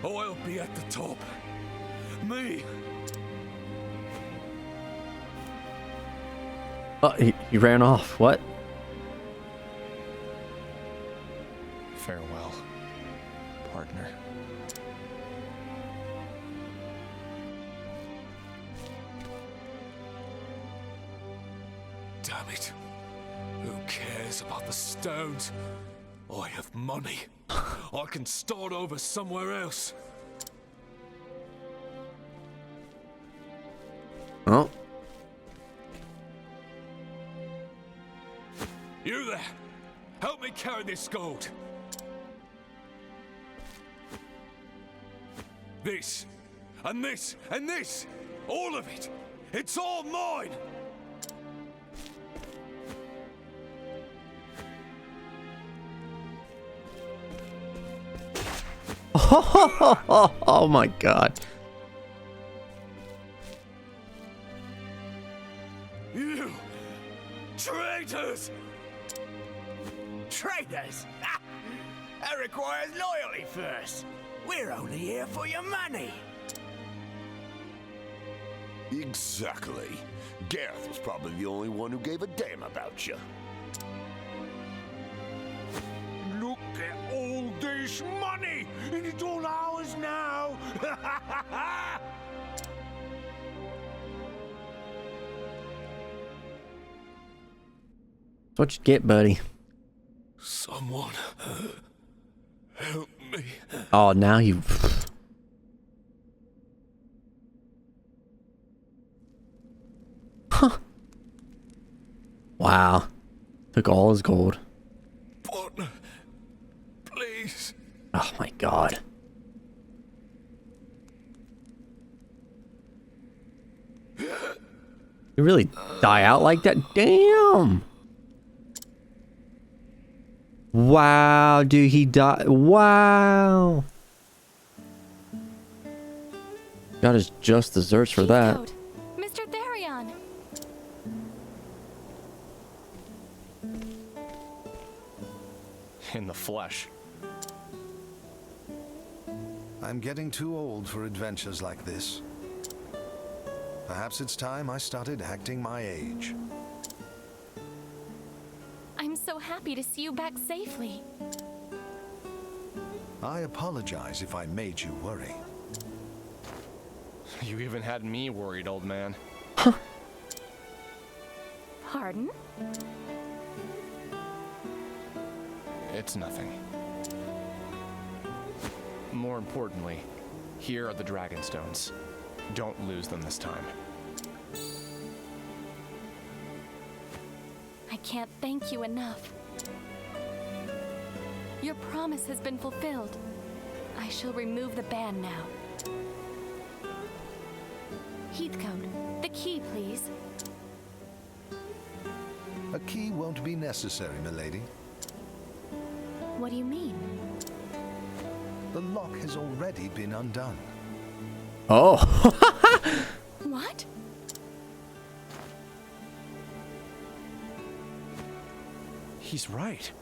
I'll be at the top. Me! Oh, he ran off. What? Farewell, partner. Damn it. Who cares about the stones? I have money. I can start over somewhere else. Oh. You there! Help me carry this gold! This, and this, and this! All of it! It's all mine! Oh my god. You traitors! Traitors? That requires loyalty first. We're only here for your money. Exactly. Gareth was probably the only one who gave a damn about you. Look at all this money, and it's all ours now. That's what you get, buddy. Someone help me. Oh, now you... Huh. Wow. Took all his gold. Partner, please. Oh my god. You really die out like that? Damn. Wow, dude, he died. Wow. Got his just desserts for that. Code. Mr. Therion. In the flesh. I'm getting too old for adventures like this. Perhaps it's time I started acting my age. I'm so happy to see you back safely. I apologize if I made you worry. You even had me worried, old man. Pardon? It's nothing. More importantly, here are the dragon stones. Don't lose them this time. I can't thank you enough. Your promise has been fulfilled. I shall remove the ban now. Heathcote, the key, please. A key won't be necessary, milady. What do you mean? The lock has already been undone. Oh. What? He's right.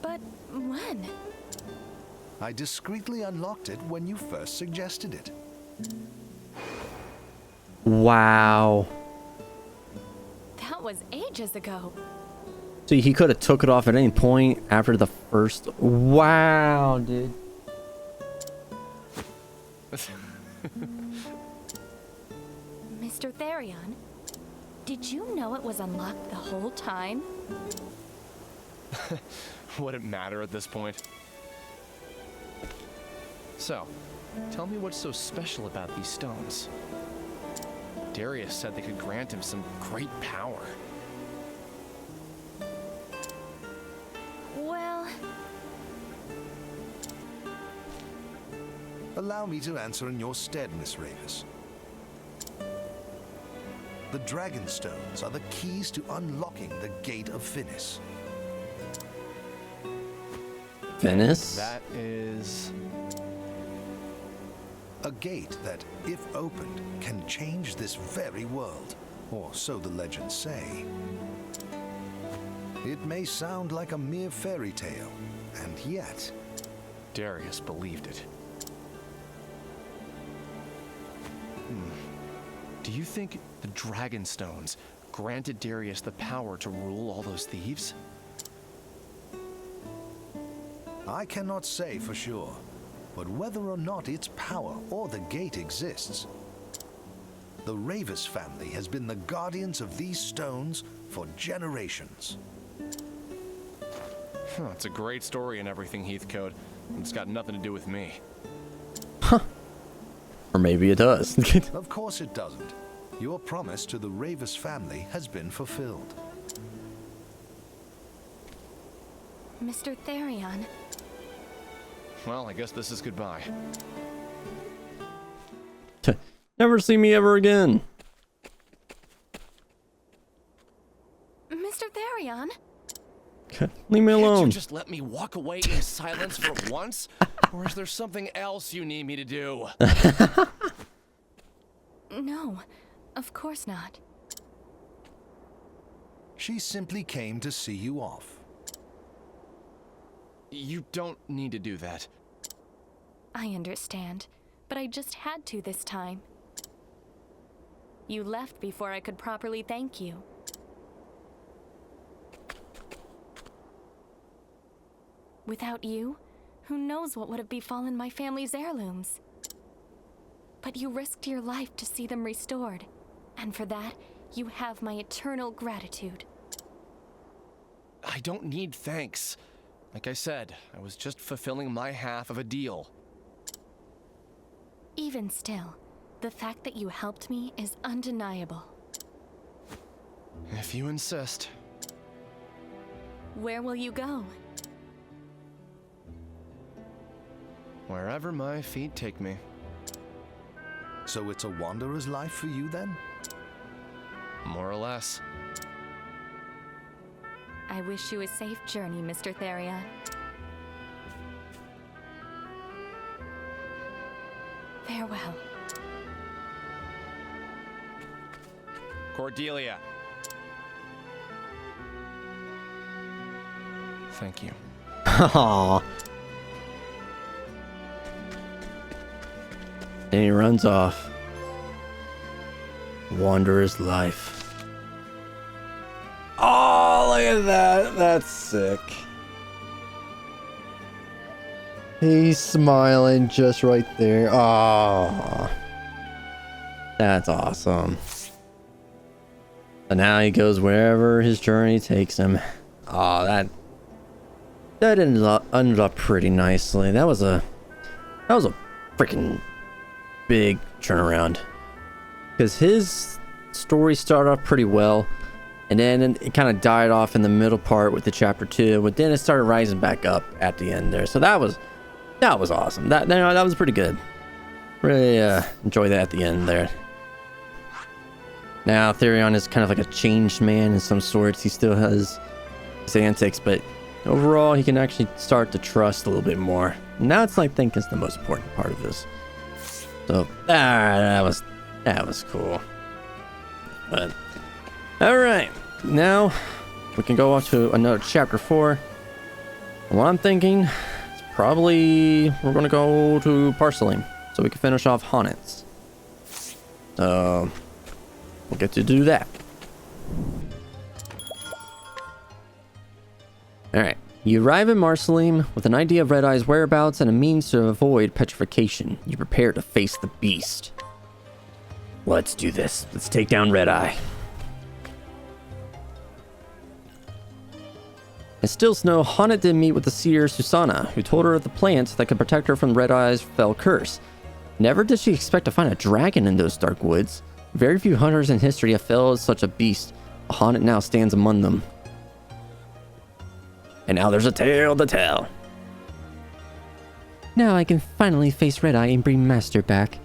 But when? I discreetly unlocked it when you first suggested it. Wow. That was ages ago. See, he could have took it off at any point after the first. Wow, dude. Mr. Therion, did you know it was unlocked the whole time? Would it matter at this point? So, tell me what's so special about these stones. Darius said they could grant him some great power. Well... Allow me to answer in your stead, Miss Ravis. The dragon stones are the keys to unlocking the Gate of Finis. Finis? That is... A gate that, if opened, can change this very world, or so the legends say. It may sound like a mere fairy tale, and yet... Darius believed it. Do you think the dragon stones granted Darius the power to rule all those thieves? I cannot say for sure, but whether or not its power or the gate exists, the Ravis family has been the guardians of these stones for generations. It's a great story and everything, Heathcote. It's got nothing to do with me. Or maybe it does. Of course it doesn't. Your promise to the Ravis family has been fulfilled. Mr. Therion. Well, I guess this is goodbye. Never see me ever again. Mr. Therion? Leave me Can't alone. you just let me walk away in silence for once? Or is there something else you need me to do? No, of course not. She simply came to see you off. You don't need to do that. I understand, but I just had to this time. You left before I could properly thank you. Without you, who knows what would have befallen my family's heirlooms? But you risked your life to see them restored, and for that, you have my eternal gratitude. I don't need thanks. Like I said, I was just fulfilling my half of a deal. Even still, the fact that you helped me is undeniable. If you insist. Where will you go? Wherever my feet take me. So it's a wanderer's life for you then? More or less. I wish you a safe journey, Mr. Therion. Farewell. Cordelia. Thank you. Aww. And he runs off. Wanderer's life. Oh, look at that. That's sick. He's smiling just right there. Oh, that's awesome. And now he goes wherever his journey takes him. Oh, that ended up pretty nicely. That was a freaking big turnaround. Because his story started off pretty well, and then it kind of died off in the middle part with the chapter 2, but then it started rising back up at the end there. So that was awesome. That was pretty good. Really enjoyed that at the end there. Now Therion is kind of like a changed man in some sorts. He still has his antics, but overall he can actually start to trust a little bit more. And that's, I think, is the most important part of this. So that was cool. But all right, now we can go on to another chapter 4. And what I'm thinking is probably we're gonna go to Parceling so we can finish off H'annit. So we'll get to do that. All right. You arrive in Marceline with an idea of Red Eye's whereabouts and a means to avoid petrification. You prepare to face the beast. Let's do this. Let's take down Red Eye. In Still Snow, H'annit did meet with the seer Susana, who told her of the plant that could protect her from Red Eye's fell curse. Never did she expect to find a dragon in those dark woods. Very few hunters in history have felled such a beast. H'annit now stands among them. And now there's a tale to tell. Now I can finally face Red Eye and bring Master back.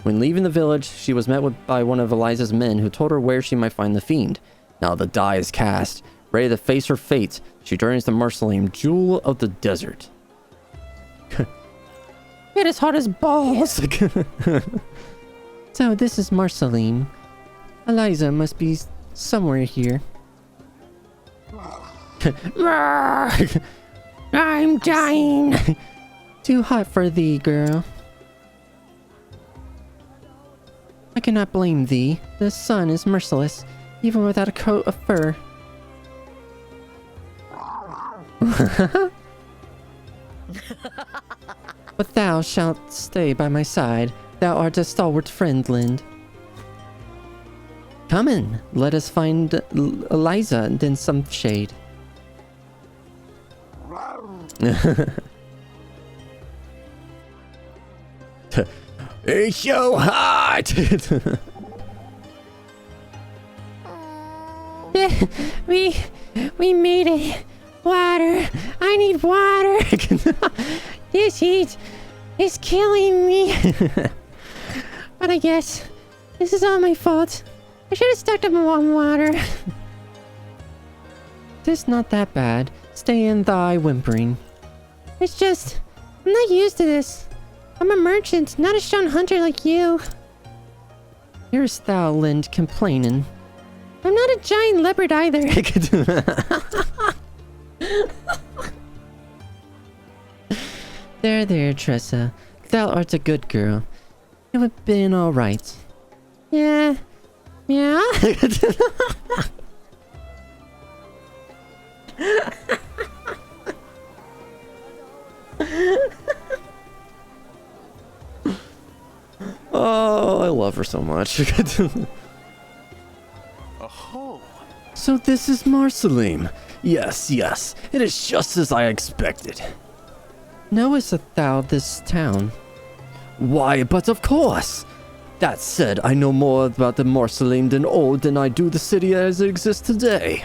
When leaving the village, she was met by one of Eliza's men who told her where she might find the fiend. Now the die is cast. Ready to face her fate, she journeys to Marceline, Jewel of the Desert. It is hot as balls. So this is Marceline. Eliza must be somewhere here. I'm dying. Too hot for thee, girl. I cannot blame thee. The sun is merciless, even without a coat of fur. But thou shalt stay by my side. Thou art a stalwart friend, Lind. Come in. Let us find Eliza and then some shade. It's so hot. We made it. Water. I need water. This heat is killing me. But I guess this is all my fault. I should have stocked up on water. This not that bad. Stay in thy whimpering. It's just, I'm not used to this. I'm a merchant, not a stone hunter like you. Here's thou, Lind, complaining. I'm not a giant leopard either. There, Tressa. Thou art a good girl. It would have been alright. Yeah. Yeah? Oh, I love her so much. Oh. So this is Marceline. Yes, it is just as I expected. Knowest thou this town? Why, but of course. That said, I know more about the Marceline than I do the city as it exists today.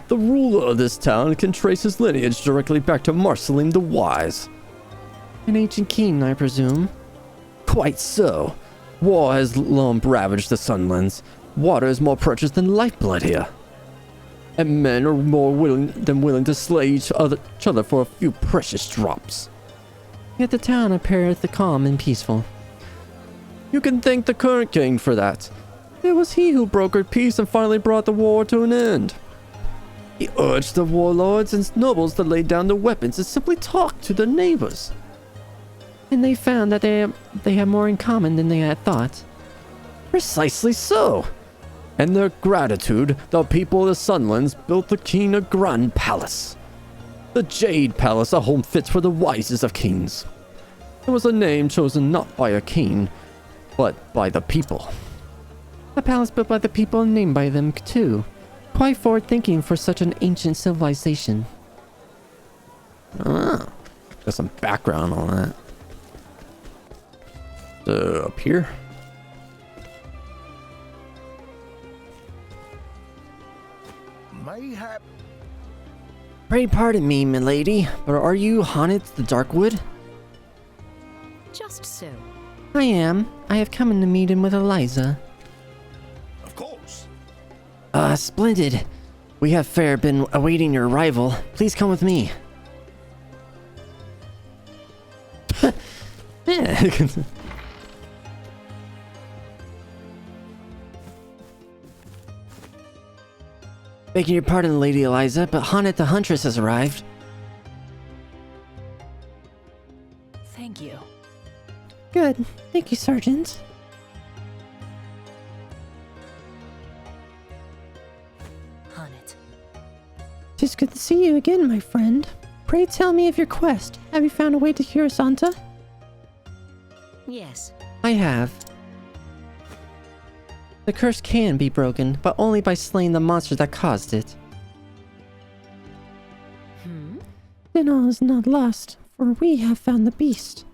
The ruler of this town can trace his lineage directly back to Marceline the Wise. An ancient king, I presume. Quite so. War has long ravaged the Sunlands. Water is more precious than lifeblood here. And men are more willing to slay each other for a few precious drops. Yet the town appeareth calm and peaceful. You can thank the current king for that. It was he who brokered peace and finally brought the war to an end. He urged the warlords and nobles to lay down their weapons and simply talk to their neighbors. And they found that they have more in common than they had thought. Precisely so. In their gratitude, the people of the Sunlands built the king a grand palace. The Jade Palace, a home fit for the wisest of kings. It was a name chosen not by a king, but by the people. A palace built by the people and named by them too. Quite forward-thinking for such an ancient civilization. Ah, got some background on that. Up here. Mayhap. Pray pardon me, milady, but are you H'annit the Darkwood? Just so. I am. I have come in to meet him with Eliza. Of course. Splendid. We have fair been awaiting your arrival. Please come with me. Yeah. Begging your pardon, Lady Eliza, but H'annit the Huntress has arrived. Thank you. Good. Thank you, Sergeant. H'annit. 'Tis good to see you again, my friend. Pray tell me of your quest. Have you found a way to cure Santa? Yes. I have. The curse can be broken, but only by slaying the monster that caused it. Then all is not lost, for we have found the beast.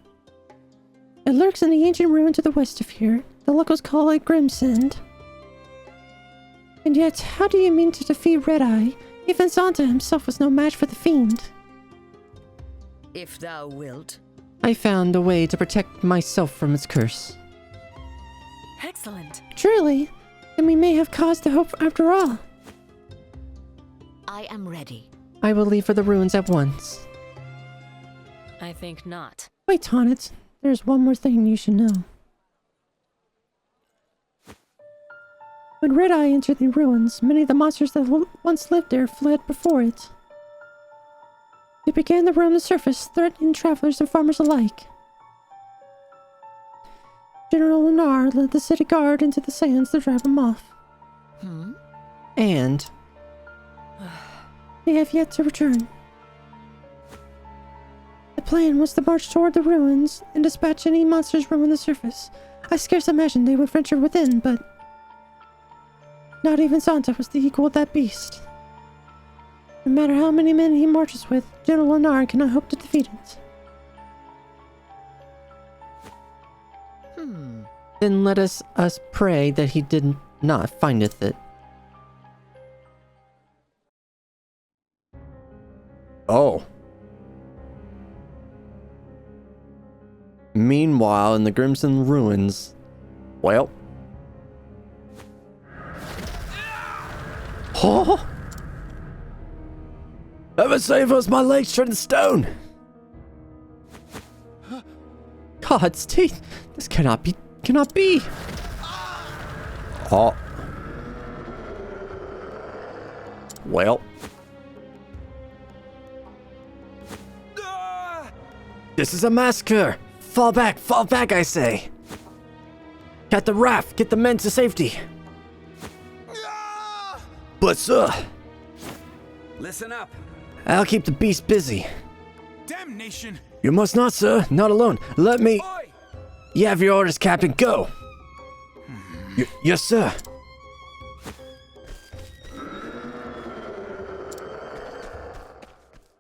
It lurks in the ancient ruin to the west of here. The locals call it Grimsend. And yet, how do you mean to defeat Red Eye? Even Santa himself was no match for the fiend. If thou wilt. I found a way to protect myself from its curse. Excellent. Truly, then we may have cause to hope after all. I am ready. I will leave for the ruins at once. I think not. Wait, H'annit. There's one more thing you should know. When Red Eye entered the ruins, many of the monsters that once lived there fled before it. They began to roam the surface, threatening travelers and farmers alike. General Lenar led the city guard into the sands to drive them off. And they have yet to return. The plan was to march toward the ruins and dispatch any monsters roaming the surface. I scarce imagined they would venture within, but not even Santa was the equal of that beast. No matter how many men he marches with, General Lenar cannot hope to defeat it. Then let us pray that he did not findeth it. Oh. Meanwhile, in the Grimson ruins, well. Oh! Heaven save us, my legs turned to stone! God's teeth! This cannot be. Oh. Well. This is a massacre! Fall back, I say! Get the raft, get the men to safety! But sir! Listen up. I'll keep the beast busy. Damnation! You must not, sir. Not alone. Let me... Oi! You have your orders, Captain. Go! Yes, sir.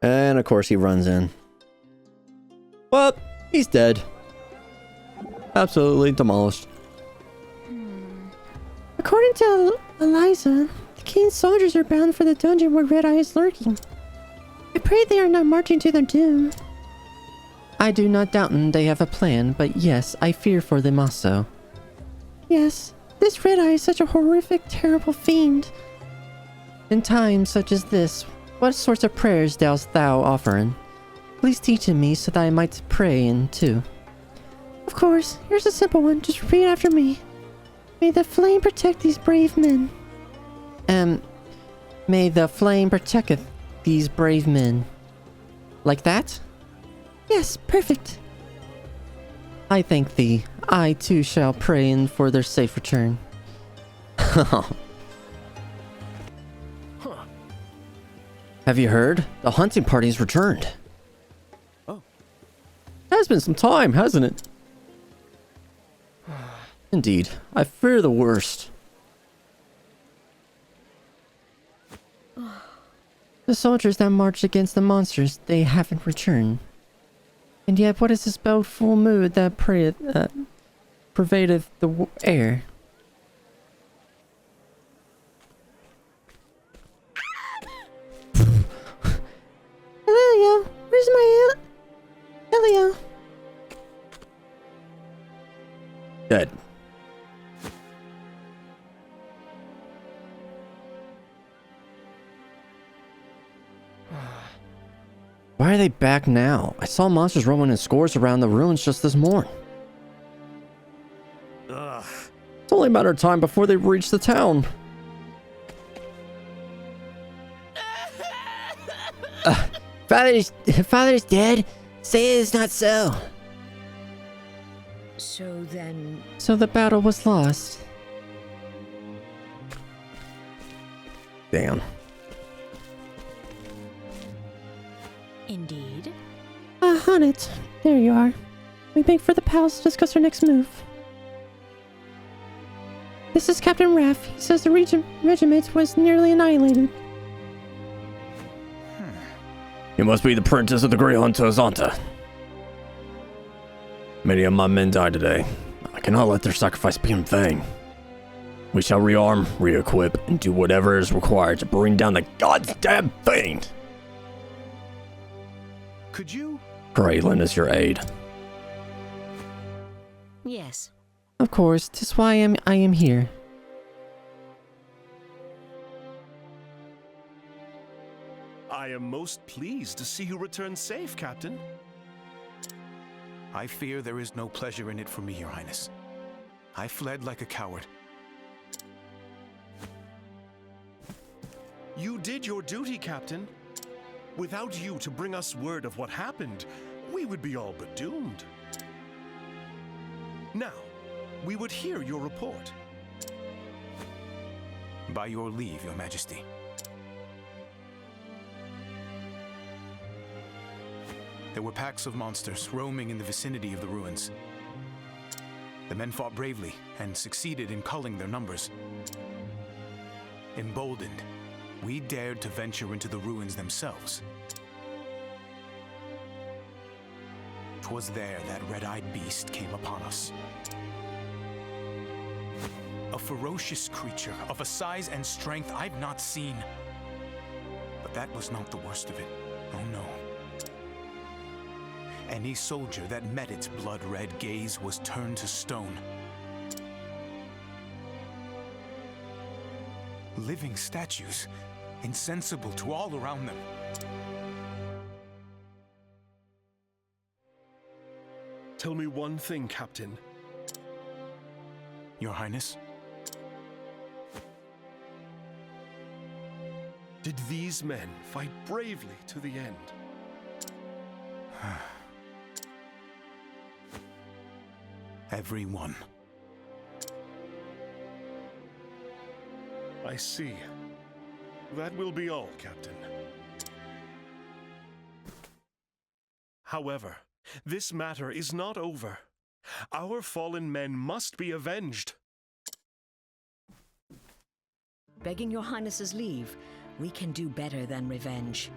And of course he runs in. Well, he's dead. Absolutely demolished. According to Eliza, the king's soldiers are bound for the dungeon where Red Eye is lurking. I pray they are not marching to their doom. I do not doubt they have a plan, but yes, I fear for them also. Yes, this Red Eye is such a horrific, terrible fiend. In times such as this, what sorts of prayers dost thou offering? Please teach me so that I might pray in too. Of course, here's a simple one. Just repeat after me. May the flame protect these brave men. May the flame protecteth these brave men. Like that? Yes, perfect. I thank thee. I too shall pray in for their safe return. Have you heard? The hunting party's returned. Oh. Has been some time, hasn't it? Indeed. I fear the worst. The soldiers that marched against the monsters, they haven't returned. And yet, what is this baleful mood that pervadeth the air? Elio, where's my Elio? Dead. Why are they back now? I saw monsters roaming in scores around the ruins just this morning. Ugh. It's only a matter of time before they reach the town. Father is dead? Say it is not so. So then... So the battle was lost. Damn. Indeed. H'annit, there you are. We make for the palace to discuss our next move. This is Captain Raff. He says the regiment was nearly annihilated. You must be the princess of the Great Hunter Zonta. Many of my men died today. I cannot let their sacrifice be in vain. We shall rearm, re-equip, and do whatever is required to bring down the goddamn fiend. Could you? Pray lend us your aid. Yes. Of course, 'tis why I am here. I am most pleased to see you return safe, Captain. I fear there is no pleasure in it for me, Your Highness. I fled like a coward. You did your duty, Captain. Without you to bring us word of what happened, we would be all but doomed. Now, we would hear your report. By your leave, Your Majesty. There were packs of monsters roaming in the vicinity of the ruins. The men fought bravely and succeeded in culling their numbers. Emboldened, we dared to venture into the ruins themselves. 'Twas there that red-eyed beast came upon us. A ferocious creature of a size and strength I've not seen. But that was not the worst of it. Oh no. Any soldier that met its blood-red gaze was turned to stone. Living statues, insensible to all around them. Tell me one thing, Captain. Your Highness? Did these men fight bravely to the end? Every one. I see. That will be all, Captain. However, this matter is not over. Our fallen men must be avenged. Begging Your Highness's leave, we can do better than revenge.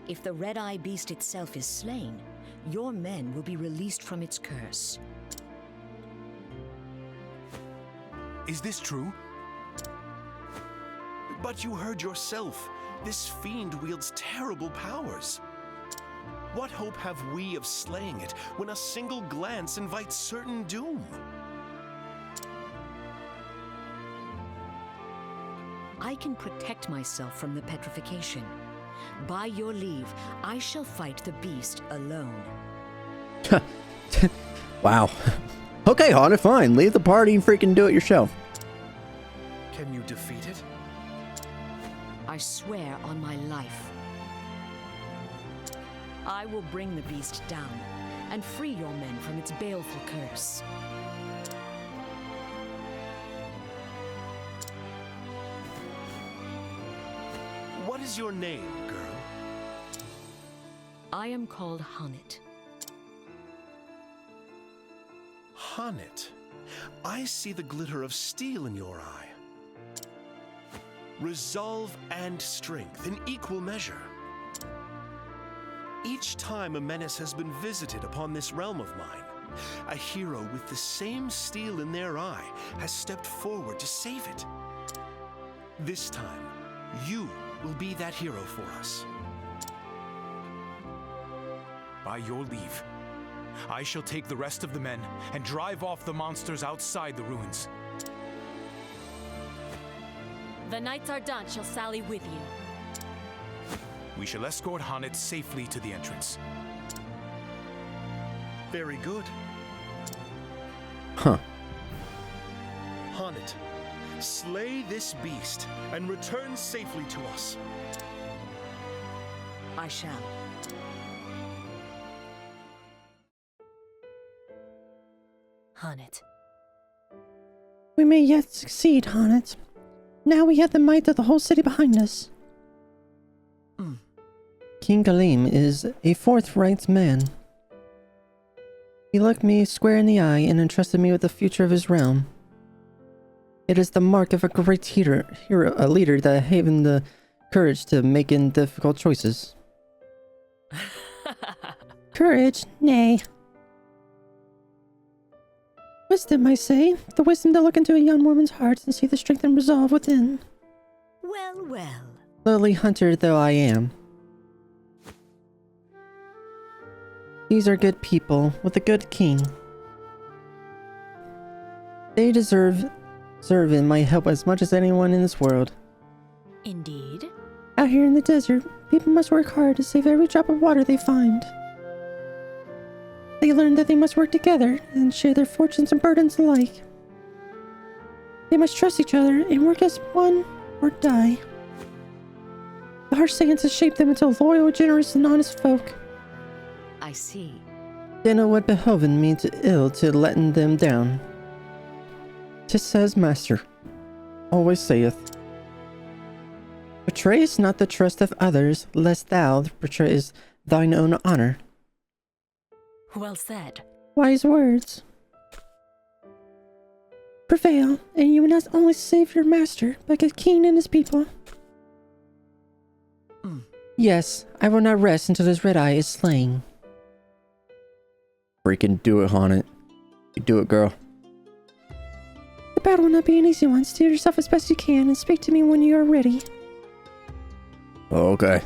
If the red-eye beast itself is slain, your men will be released from its curse. Is this true? But you heard yourself. This fiend wields terrible powers. What hope have we of slaying it when a single glance invites certain doom? I can protect myself from the petrification. By your leave, I shall fight the beast alone. Wow. Okay, H'annit, fine. Leave the party and freaking do it yourself. Can you defeat it? I swear on my life. I will bring the beast down and free your men from its baleful curse. What is your name, girl? I am called H'annit. H'annit. I see the glitter of steel in your eye. Resolve and strength in equal measure. Each time a menace has been visited upon this realm of mine, a hero with the same steel in their eye has stepped forward to save it. This time, you will be that hero for us. By your leave, I shall take the rest of the men and drive off the monsters outside the ruins. The knights Ardent shall sally with you. We shall escort H'annit safely to the entrance. Very good. Huh. H'annit, slay this beast and return safely to us. I shall. H'annit. We may yet succeed, H'annit. Now we have the might of the whole city behind us. King Galim is a forthright man. He looked me square in the eye and entrusted me with the future of his realm. It is the mark of a great a leader that having the courage to make difficult choices. Courage? Nay. Wisdom, I say. The wisdom to look into a young woman's heart and see the strength and resolve within. Well, well. Lowly hunter though I am. These are good people with a good king. They deserve in my help as much as anyone in this world. Indeed. Out here in the desert, people must work hard to save every drop of water they find. They learn that they must work together and share their fortunes and burdens alike. They must trust each other and work as one or die. The harsh sands has shaped them into loyal, generous, and honest folk. I see. Then it would behoven me to letting them down. 'Tis says Master, always saith, betrayest not the trust of others, lest thou betrayest thine own honor. Well said. Wise words. Prevail, and you will not only save your master, but get King and his people. Yes, I will not rest until this red eye is slain. Freaking do it, H'annit. You do it, girl. The battle will not be an easy one. Steer yourself as best you can and speak to me when you are ready. Okay.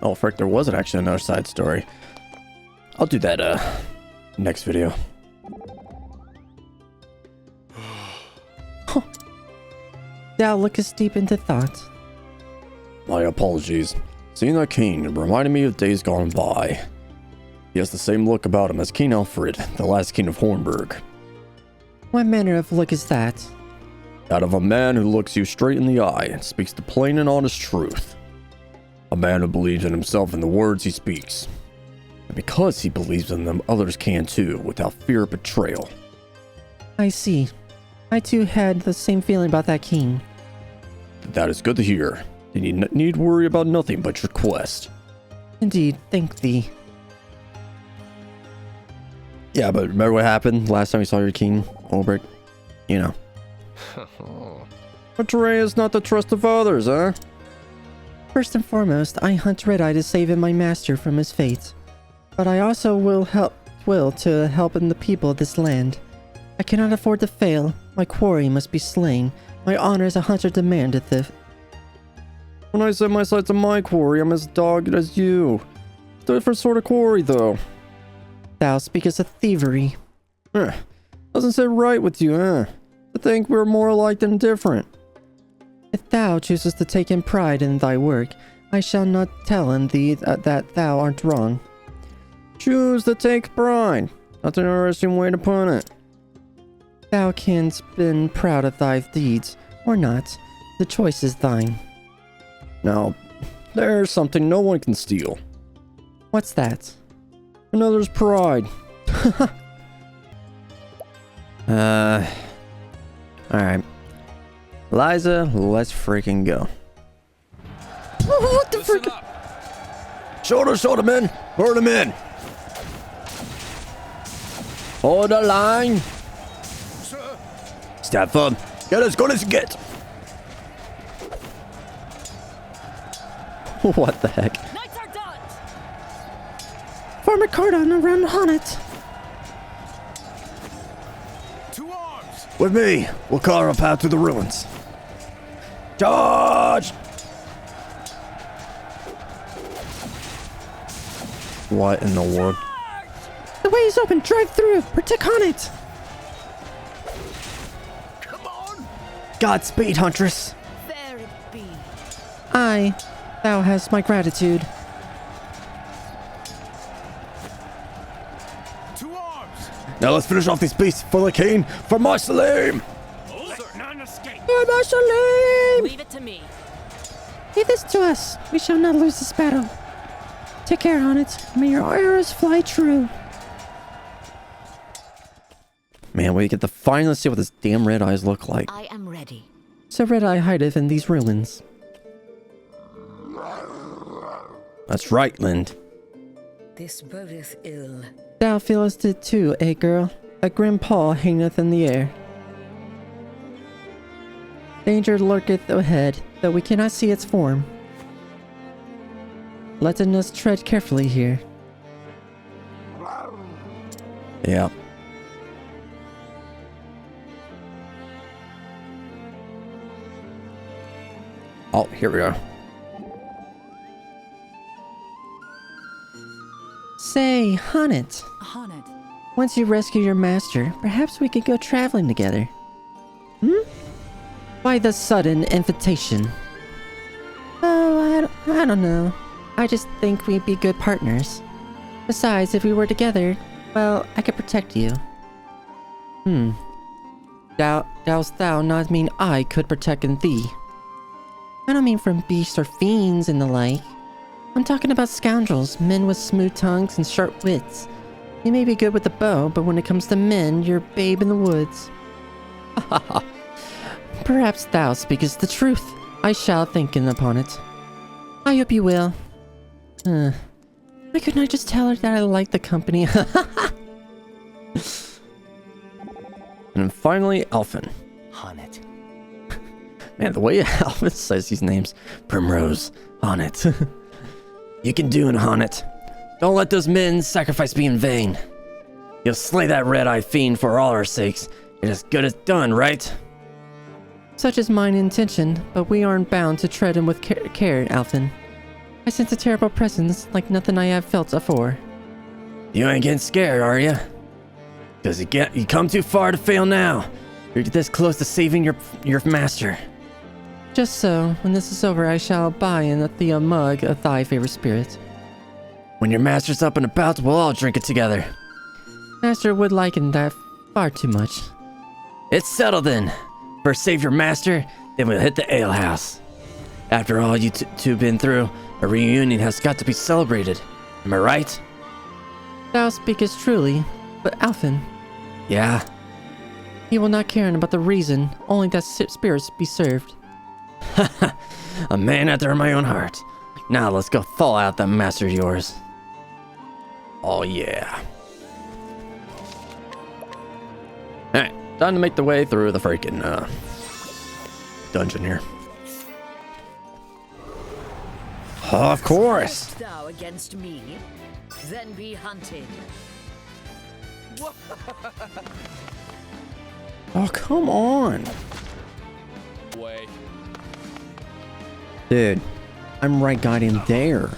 Oh, frick, there wasn't actually another side story. I'll do that, next video. Thou lookest deep into thought. My apologies. Seeing that king, it reminded me of days gone by. He has the same look about him as King Alfred, the last king of Hornburg. What manner of look is that? That of a man who looks you straight in the eye and speaks the plain and honest truth. A man who believes in himself and the words he speaks. And because he believes in them, others can too, without fear of betrayal. I see. I too had the same feeling about that king. That is good to hear. Then you need worry about nothing but your quest. Indeed, thank thee. Yeah, but remember what happened last time you saw your king, Olbrich? You know. Betrayest not the trust of others, huh? First and foremost, I hunt Red-Eye to save my master from his fate. But I also will to help in the people of this land. I cannot afford to fail. My quarry must be slain. My honor as a hunter demandeth it. When I set my sights on my quarry, I'm as dogged as you. It's a different sort of quarry, though. Thou speakest of thievery. Doesn't sit right with you, huh? To think we're more alike than different. If thou choosest to take in pride in thy work, I shall not tell in thee that thou art wrong. Choose to take pride. That's an interesting way to put it. Thou canst be proud of thy deeds, or not. The choice is thine. Now, there's something no one can steal. What's that? Another's pride. Alright. Liza, let's freaking go. What the frick? Shoulder, men! Burn them in! Hold the line! Stab firm. Get as good as you get! What the heck? Knights are done! Farmer Cardon around H'annit. To arms! With me, we'll carve a path to the ruins. Charge! What in the world? The way is open. Drive through. Protect H'annit. Come on! Godspeed, Huntress. There it be. Aye, thou hast my gratitude. To arms! Now let's finish off these beasts for the king, for my Salim! None escape. For my Salim! Leave it to me. Leave this to us. We shall not lose this battle. Take care, H'annit. May your arrows fly true. Man, we get to finally see what this damn red eyes look like. I am ready. So Red Eye hideth in these ruins. That's right, Lind. This bodeth ill. Thou feelest it too, eh, girl? A grim paw hangeth in the air. Danger lurketh ahead, though we cannot see its form. Let us tread carefully here. Yeah. Oh, here we are. Say, H'annit. H'annit. Once you rescue your master, perhaps we could go traveling together. Hmm? Why the sudden invitation? Oh, I don't know. I just think we'd be good partners. Besides, if we were together, well, I could protect you. Dost thou not mean I could protect thee? I don't mean from beasts or fiends and the like. I'm talking about scoundrels, men with smooth tongues and sharp wits. You may be good with the bow, but when it comes to men, you're a babe in the woods. Perhaps thou speakest the truth. I shall think upon it. I hope you will. Why couldn't I just tell her that I like the company? And finally, Alphen. H'annit. Man, the way Alphen says these names. Primrose. H'annit. You can do it, H'annit. Don't let those men's sacrifice be in vain. You'll slay that red-eyed fiend for all our sakes. It's as good as done, right? Such is mine intention, but we aren't bound to tread him with care, Alphen. I sense a terrible presence like nothing I have felt afore. You ain't getting scared, are you? Cause you come too far to fail now. You're this close to saving your master. Just so, when this is over, I shall buy in thee a mug of thy favorite spirit. When your master's up and about, we'll all drink it together. Master would liken that far too much. It's settled then. First save your master, then we'll hit the alehouse. After all you two been through, a reunion has got to be celebrated. Am I right? Thou speakest truly, but Alphen. Yeah? He will not care about the reason, only that spirits be served. A man after my own heart. Now let's go thaw out that master of yours. Oh yeah. Alright, time to make the way through the freaking dungeon here. Of course. Thou against me, then be hunted. Oh, come on. Way. Dude, I'm right goddamn there.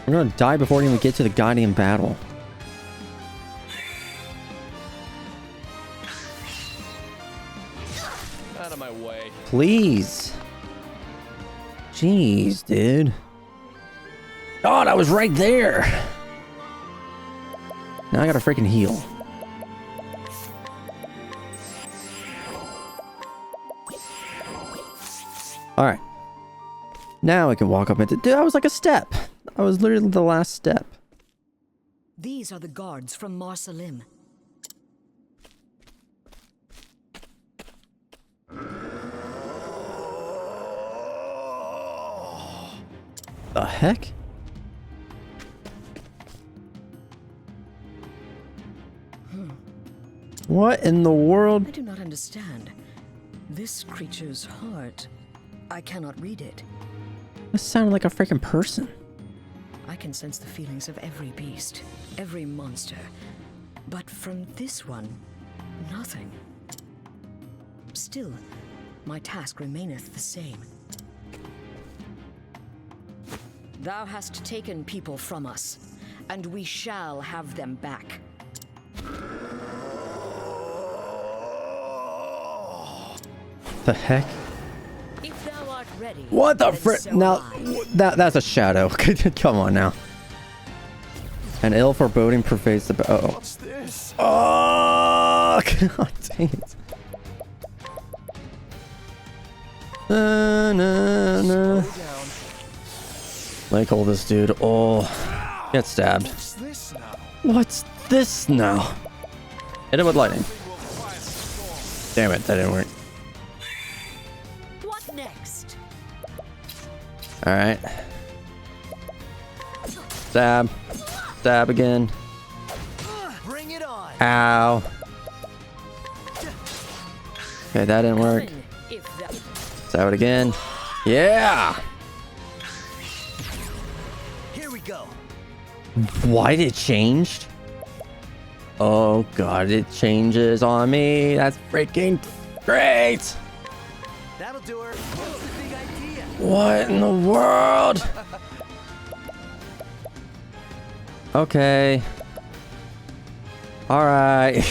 I'm gonna die before I even get to the goddamn battle. please. Jeez, dude. God, I was right there. Now I gotta freaking heal. Alright. Now I can walk up into... Dude, that was like a step. That was literally the last step. These are the guards from Marsalim. The heck? What in the world? I do not understand. This creature's heart. I cannot read it. This sounded like a freaking person. I can sense the feelings of every beast, every monster. But from this one, nothing. Still, my task remaineth the same. Thou hast taken people from us, and we shall have them back. The heck? If thou art ready, What the then frick? so Now, am I. that's a shadow. Come on now. An ill foreboding pervades the... Uh-oh. What's this? Oh, God dang it. Slow down. Like, hold this dude. Oh, get stabbed. What's this now? What's this now? Hit it with lightning. Damn it, that didn't work. What next? Alright. Stab. Stab again. Bring it on. Ow. Okay, that didn't work. If that... Stab it again. Yeah! Here we go. Why did it change? Oh god, it changes on me. That's freaking great! That'll do her. What's the big idea? What in the world? Okay. Alright.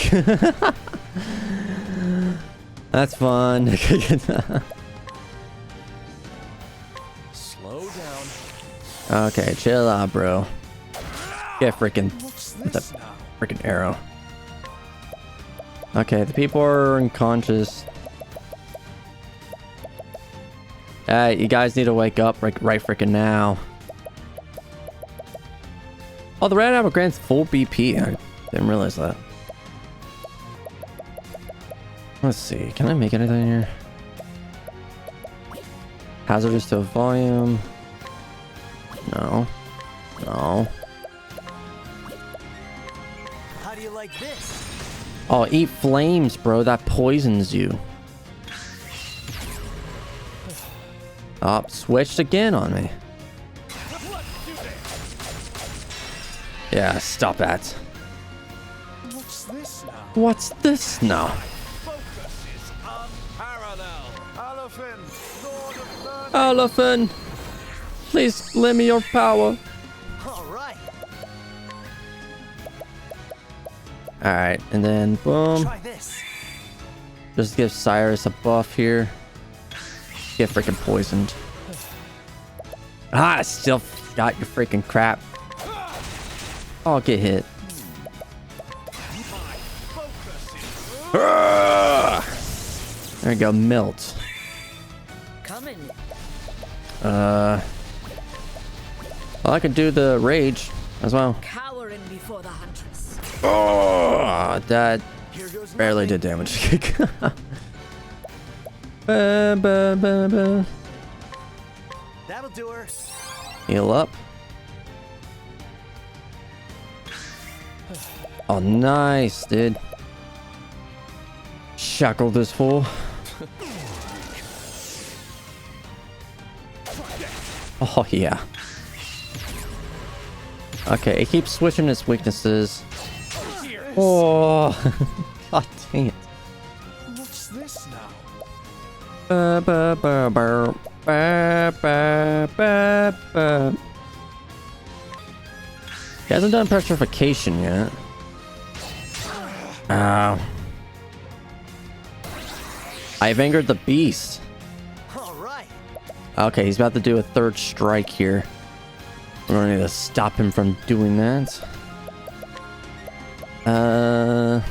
That's fun. Slow down. Okay, chill out, bro. Get freaking What's with the this now? freaking arrow. Okay, the people are unconscious. Hey, you guys need to wake up right freaking now. Oh, the red apple grants full BP. I didn't realize that. Let's see. Can I make anything here? Hazardous to volume. No. No. How do you like this? Oh, eat flames, bro. That poisons you. Oh, switched again on me. Yeah, stop that. What's this now? What's this now? Focus is unparalleled. Elephant, Lord of Burning. Elephant, please lend me your power. All right. Alright, and then boom. Try this. Just give Cyrus a buff here. Get freaking poisoned. Ah, I still got your freaking crap. Oh, get hit. There we go, melt. Coming. Well, I could do the rage as well. Cowering before the huntress. Oh, that Here goes barely nothing. did damage. Ba, ba, ba, ba. That'll do her. Heal up. Oh, nice, dude. Shackle this fool. Oh, yeah. Okay, it keeps switching its weaknesses. Oh, god dang it. What's this now? Ba, ba, ba, ba, ba, ba, ba, ba. He hasn't done petrification yet. Ow. I've angered the beast. Okay, he's about to do a third strike here. We're gonna need to stop him from doing that. I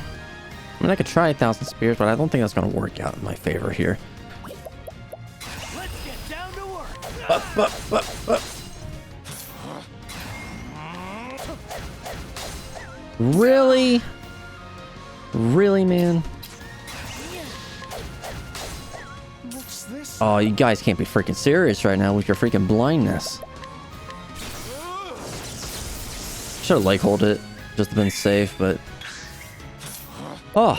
mean, I could try 1,000 spears, but I don't think that's gonna work out in my favor here. Let's get down to work. Really? Really, man? What's this? Oh, you guys can't be freaking serious right now with your freaking blindness. Should have hold it, just to been safe, but... Oh!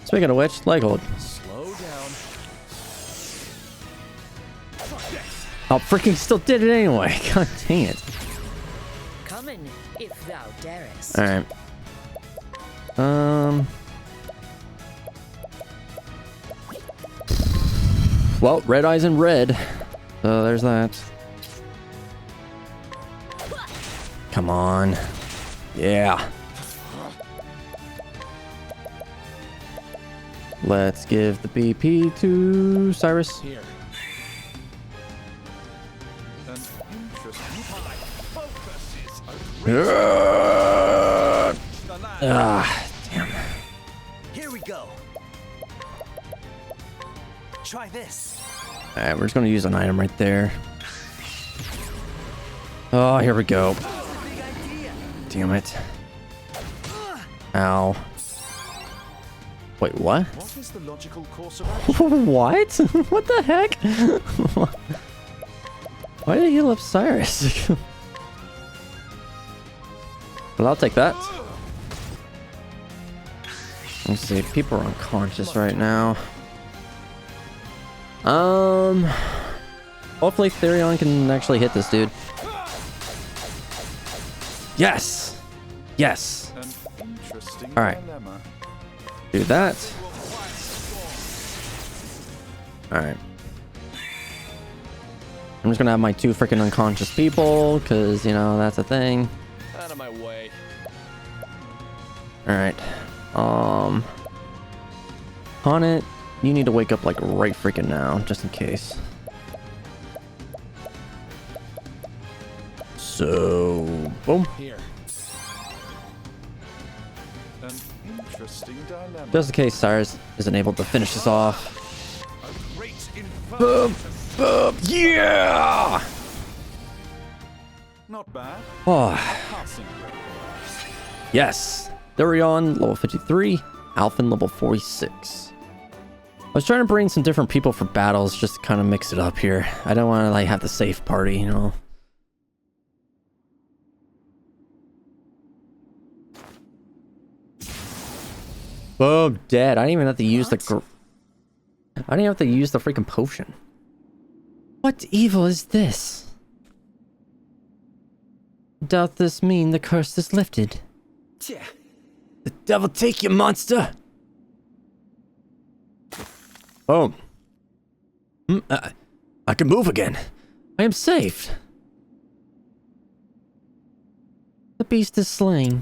Speaking of which, hold. Slow down. Oh, freaking still did it anyway. God dang it. Come in, if thou darest. Alright. Well, red eyes in red. So there's that. Come on. Yeah. Let's give the BP to Cyrus. Here. An interesting Damn. Here we go. Try this. Alright, we're just gonna use an item right there. Oh, here we go. Damn it. Ow. Wait, what? What is the logical course of action? What? What the heck? Why did he heal up Cyrus? Well, I'll take that. Let's see, people are unconscious right now. Hopefully Therion can actually hit this dude. Yes! Yes! Alright. Do that. Alright. I'm just gonna have my 2 freaking unconscious people, because, you know, that's a thing. Out of my way. Alright. H'annit, you need to wake up like right freaking now, just in case. So, boom. Here. An interesting dilemma. Just in case Cyrus isn't able to finish this off. A great Boom! Boom! Yeah! Not bad. Oh, Passing grade. yes. Therion, level 53. Alphen, level 46. I was trying to bring some different people for battles, just to kind of mix it up here. I don't want to like have the safe party, you know. Boom, dead. I didn't even have to use the... I didn't have to use the freaking potion. What evil is this? Does this mean the curse is lifted? Yeah. The devil take you, monster! Oh. I can move again. I am safe. The beast is slain.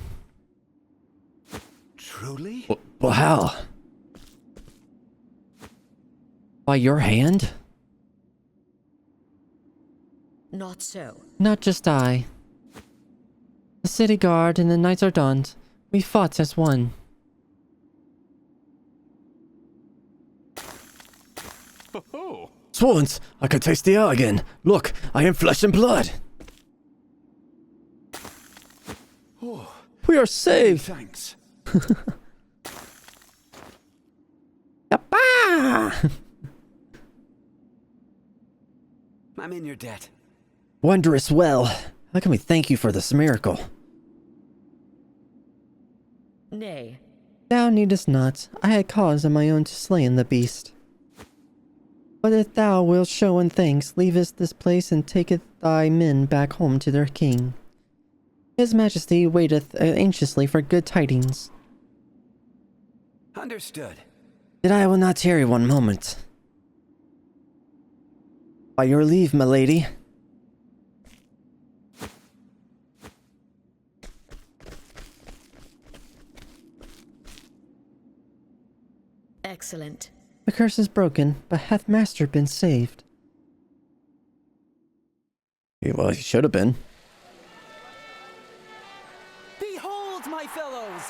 Truly? Well, how? By your hand? Not so. Not just I. The city guard and the knights are done. We fought as one. Oh, Swans, I can taste the air again. Look, I am flesh and blood. We are saved. thanks. Yappa! I'm in your debt. Wondrous well. How can we thank you for this miracle? Nay. Thou needest not. I had cause of my own to slay the beast. But if thou wilt show in thanks, leavest this place and taketh thy men back home to their king. His majesty waiteth anxiously for good tidings. Understood. Then I will not tarry one moment. By your leave, my lady. Excellent. The curse is broken, but hath master been saved? Well, he should have been. Behold, my fellows!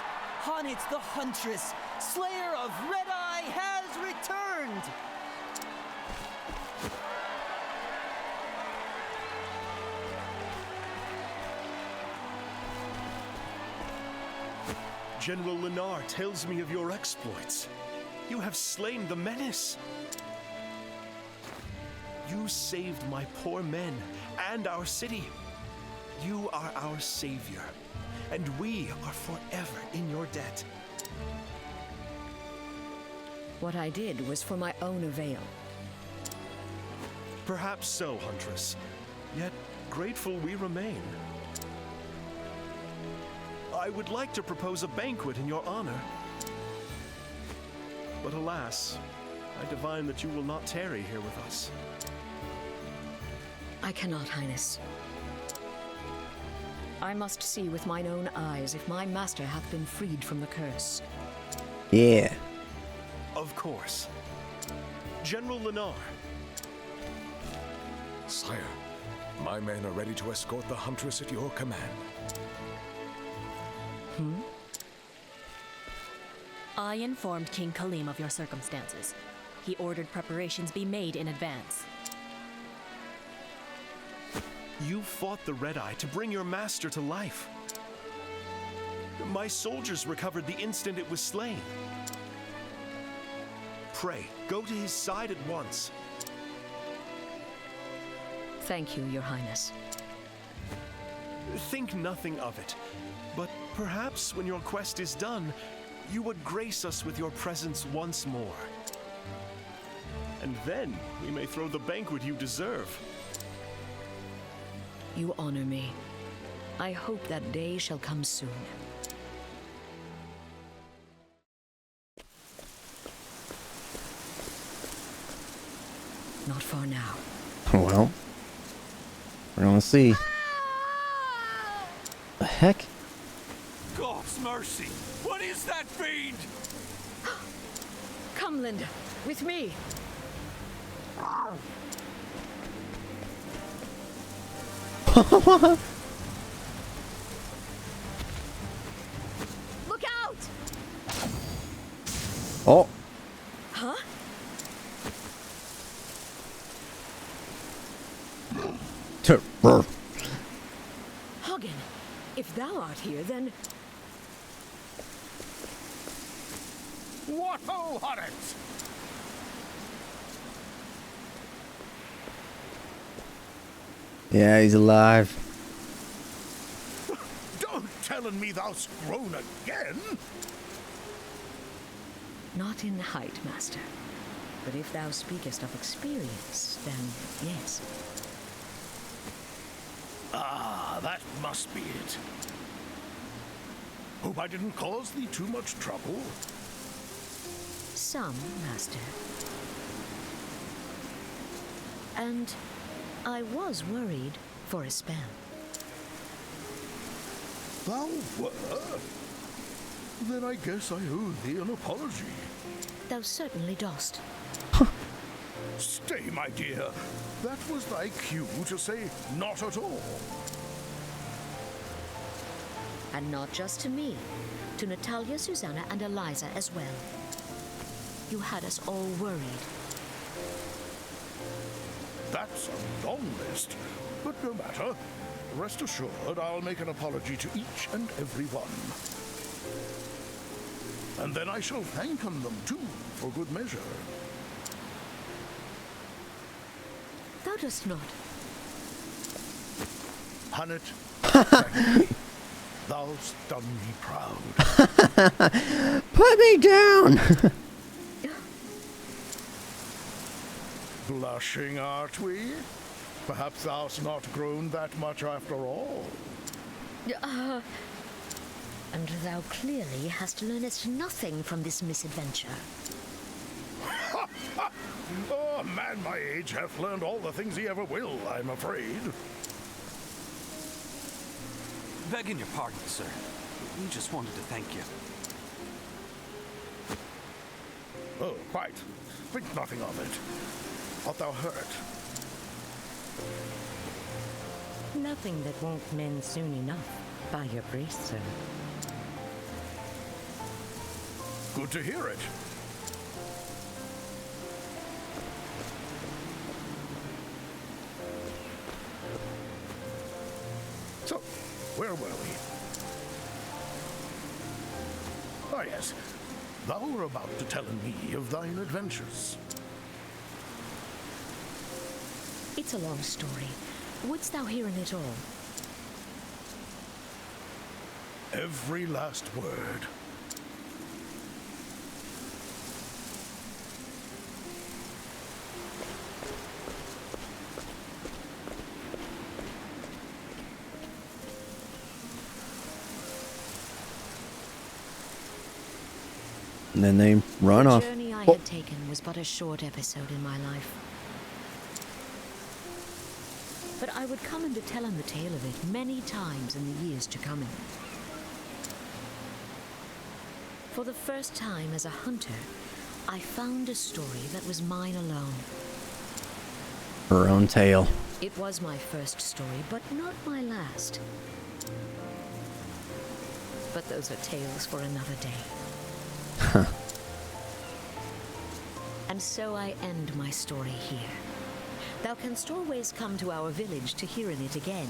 H'annit the Huntress, Slayer of Red Eye, has returned! General Lennar tells me of your exploits. You have slain the menace. You saved my poor men and our city. You are our savior, and we are forever in your debt. What I did was for my own avail. Perhaps so, Huntress. Yet grateful we remain. I would like to propose a banquet in your honor. But alas, I divine that you will not tarry here with us. I cannot, Highness. I must see with mine own eyes if my master hath been freed from the curse. Yeah. Of course. General Lennar. Sire, my men are ready to escort the Huntress at your command. I informed King Khalim of your circumstances. He ordered preparations be made in advance. You fought the Red Eye to bring your master to life. My soldiers recovered the instant it was slain. Pray, go to his side at once. Thank you, Your Highness. Think nothing of it, but perhaps when your quest is done, you would grace us with your presence once more. And then we may throw the banquet you deserve. You honor me. I hope that day shall come soon. Not far now. Well, we're gonna see. The heck? God's mercy! What is that fiend? Come, Linda, with me. Look out! Oh. Huh? Terror. Hagen, if thou art here, then... What ho, H'annit! Yeah, he's alive. Don't tellin' me thou'st grown again! Not in height, master. But if thou speakest of experience, then yes. Ah, that must be it. Hope I didn't cause thee too much trouble. Some, master. And I was worried for a spell. Thou were? Then I guess I owe thee an apology. Thou certainly dost. Stay, my dear. That was thy cue to say not at all. And not just to me. To Natalia, Susanna, and Eliza as well. You had us all worried. That's a long list, but no matter. Rest assured, I'll make an apology to each and every one. And then I shall thank them too, for good measure. Thou dost not. H'annit, thank thee. Thou'st done me proud. Put me down! Blushing, art we? Perhaps thou'st not grown that much after all. And thou clearly hast learned nothing from this misadventure. Oh, a man my age hath learned all the things he ever will, I'm afraid. Begging your pardon, sir. We just wanted to thank you. Oh, quite. Think nothing of it. Art thou hurt? Nothing that won't mend soon enough, by your grace, sir. Good to hear it. So, where were we? Ah, yes. Thou were about to tell me of thine adventures. It's a long story. Wouldst thou hear in it all? Every last word. And then they run off. The journey I had taken was but a short episode in my life. But I would come and tell him the tale of it many times in the years to come. For the first time as a hunter, I found a story that was mine alone. Her own tale. It was my first story, but not my last. But those are tales for another day. Huh. And so I end my story here. Thou canst always come to our village to hear in it again.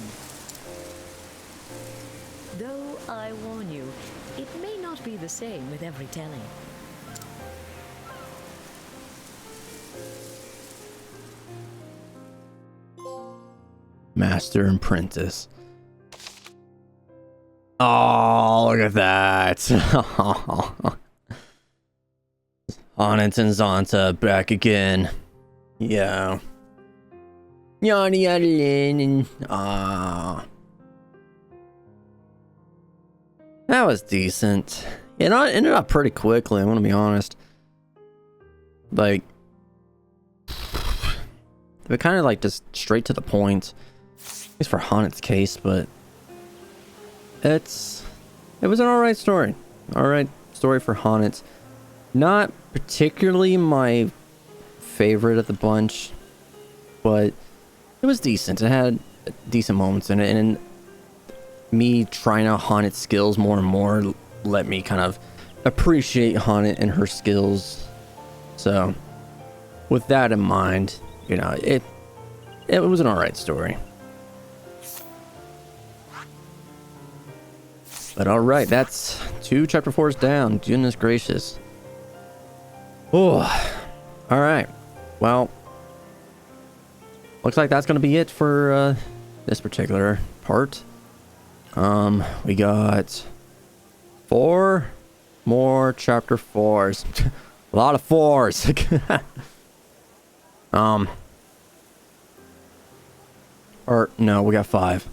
Though I warn you, it may not be the same with every telling. Master and apprentice. Oh, look at that. H'annit and Zonta back again. Yeah. Yada yada and that was decent. It ended up pretty quickly, I'm gonna be honest. Like, they kind of like just straight to the point. At least for H'annit's case, but it was an alright story. Alright story for H'annit. Not particularly my favorite of the bunch, but it was decent. It had decent moments in it, and me trying out H'annit's skills more and more let me kind of appreciate H'annit and her skills. So, with that in mind, you know, it was an alright story. But alright, that's 2 chapter 4s down. Goodness gracious. Oh, alright. Well, looks like that's going to be it for this particular part. We got 4 more chapter 4s. A lot of 4s. Or, no, we got 5.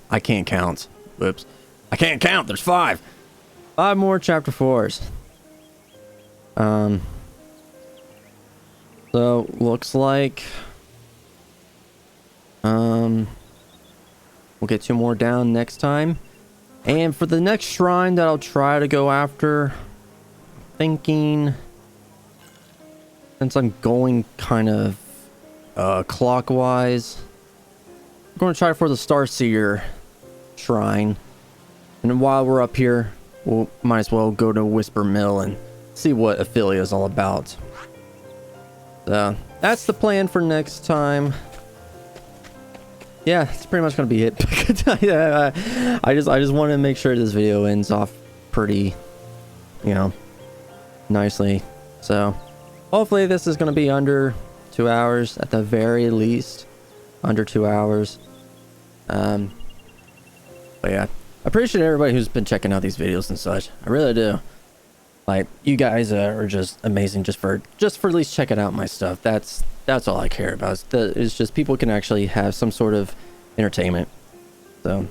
I can't count. Whoops. I can't count. There's 5. 5 more chapter 4s. So, looks like... we'll get 2 more down next time. And for the next shrine that I'll try to go after, thinking... Since I'm going kind of clockwise, I'm going to try for the Starseer shrine. And while we're up here, we might as well go to Whisper Mill and see what Ophelia is all about. So, that's the plan for next time. Yeah, it's pretty much going to be it. Yeah, I just want to make sure this video ends off pretty, you know, nicely. So, hopefully this is going to be under 2 hours at the very least. Under 2 hours. But yeah, I appreciate everybody who's been checking out these videos and such. I really do. Like, you guys are just amazing just for at least checking out my stuff. That's all I care about. It's just people can actually have some sort of entertainment. So,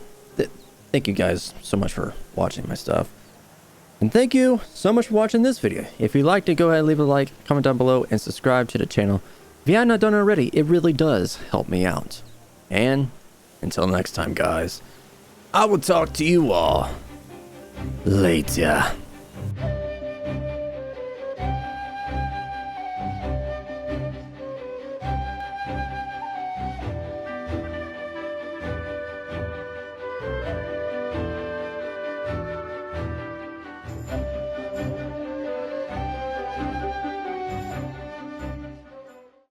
thank you guys so much for watching my stuff. And thank you so much for watching this video. If you liked it, go ahead and leave a like, comment down below, and subscribe to the channel. If you have not done it already, it really does help me out. And until next time, guys, I will talk to you all later.